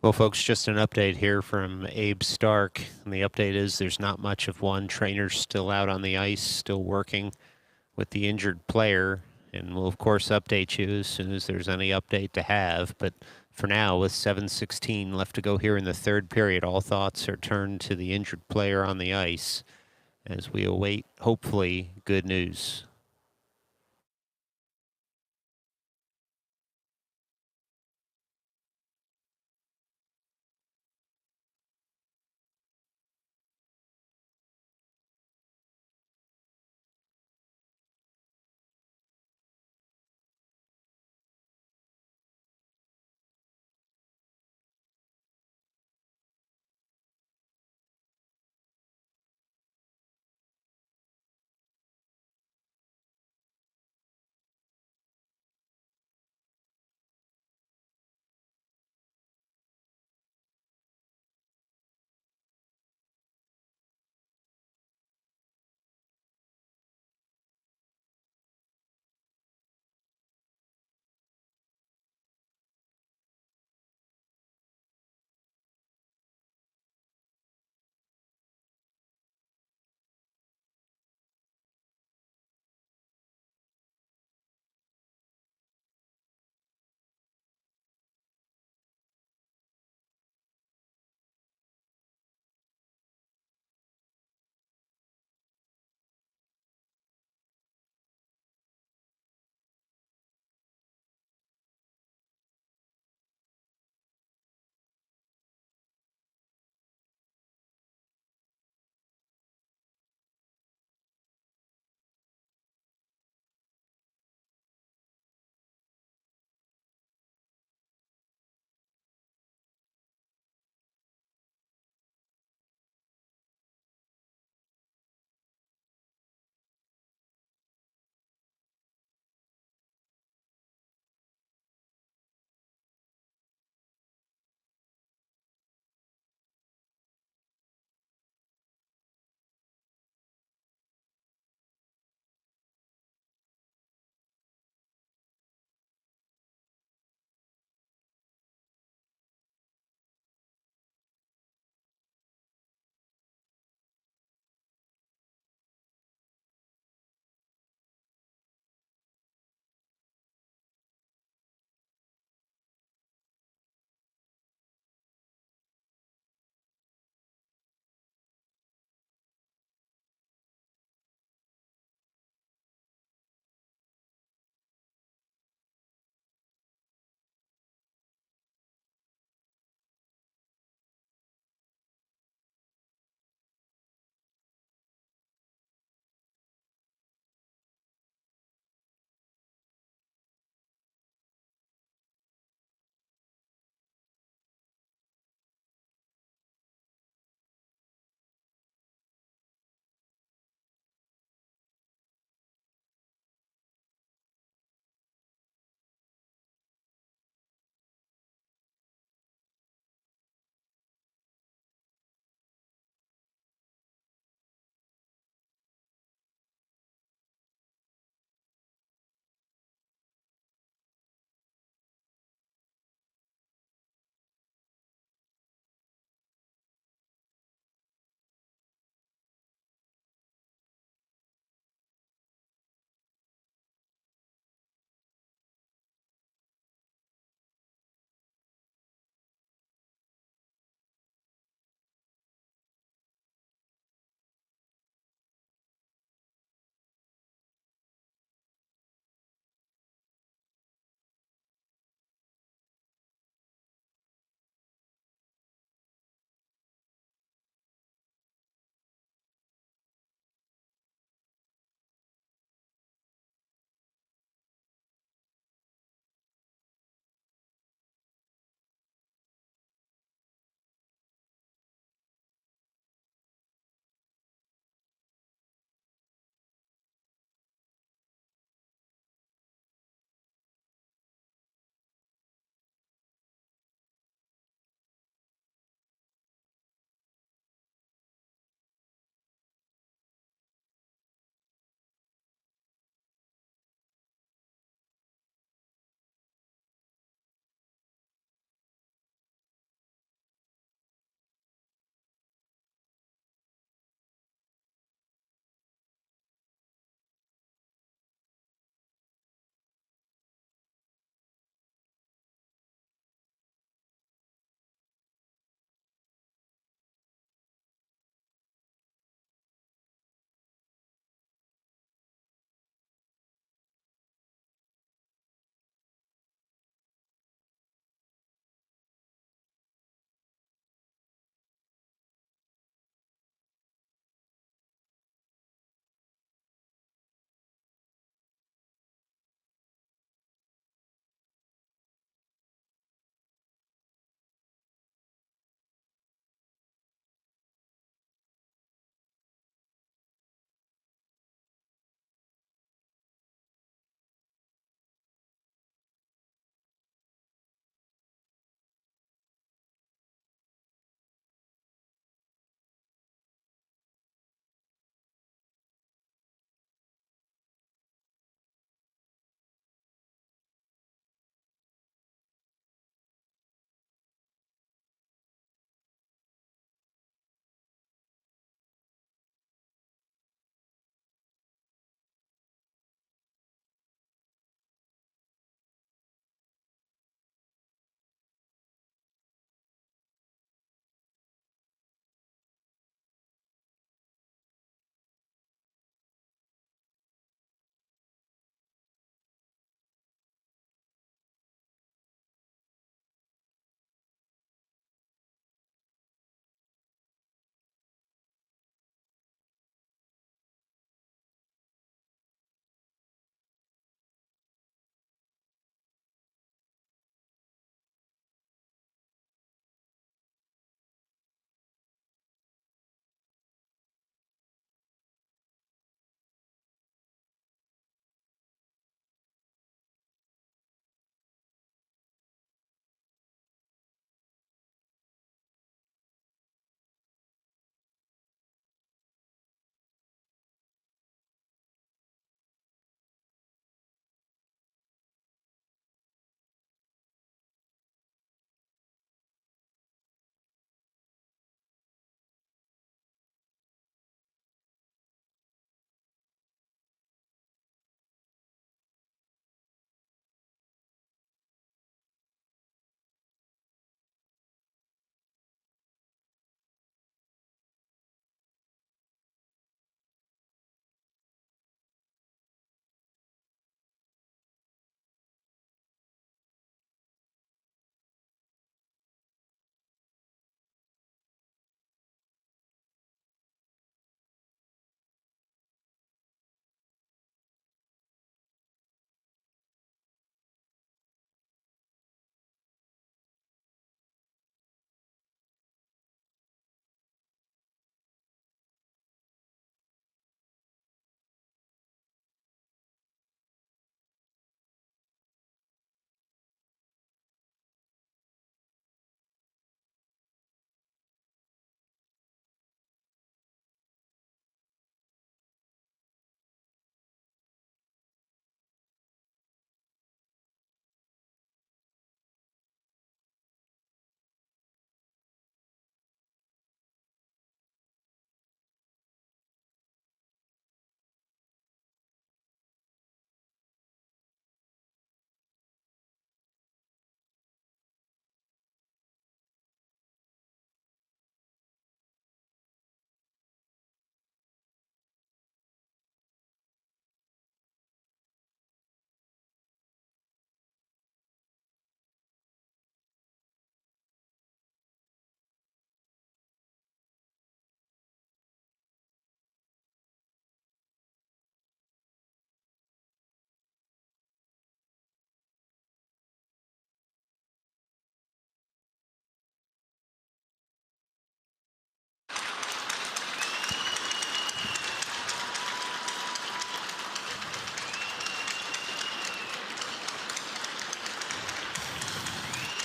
Well, folks, just an update here from Abe Stark. And the update is there's not much of one. Trainer's still out on the ice, still working with the injured player. And we'll, of course, update you as soon as there's any update to have. But for now, with 7:16 left to go here in the third period, all thoughts are turned to the injured player on the ice as we await, hopefully, good news.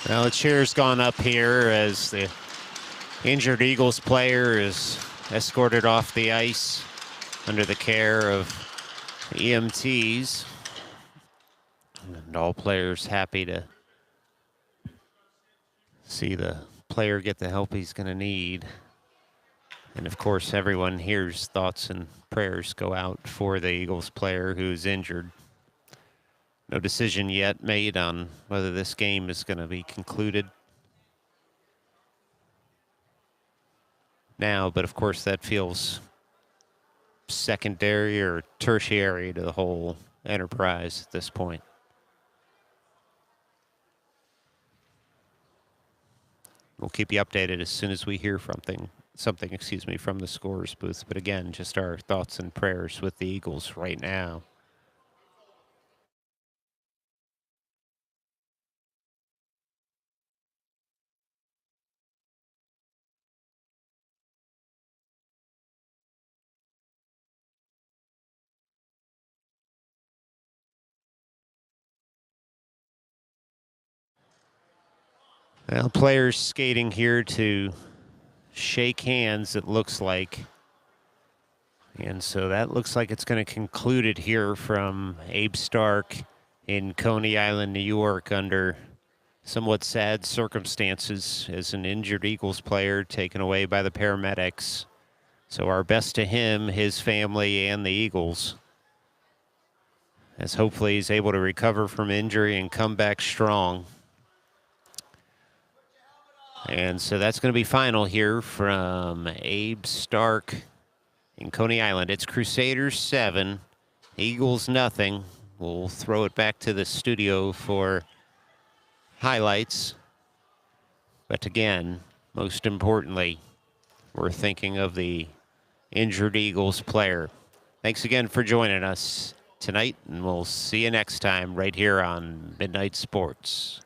Well, the cheer's gone up here as the injured Eagles player is escorted off the ice under the care of EMTs. And all players happy to see the player get the help he's going to need. And of course, everyone here's thoughts and prayers go out for the Eagles player who's injured. No decision yet made on whether this game is going to be concluded now, but of course that feels secondary or tertiary to the whole enterprise at this point. We'll keep you updated as soon as we hear something from the scorer's booth. But again, just our thoughts and prayers with the Eagles right now. Well, players skating here to shake hands, it looks like. And so that looks like it's going to conclude it here from Abe Stark in Coney Island, New York, under somewhat sad circumstances as an injured Eagles player taken away by the paramedics. So our best to him, his family, and the Eagles, as hopefully he's able to recover from injury and come back strong. And so that's going to be final here from Abe Stark in Coney Island. It's Crusaders 7, Eagles nothing. We'll throw it back to the studio for highlights. But again, most importantly, we're thinking of the injured Eagles player. Thanks again for joining us tonight, and we'll see you next time right here on Midnight Sports.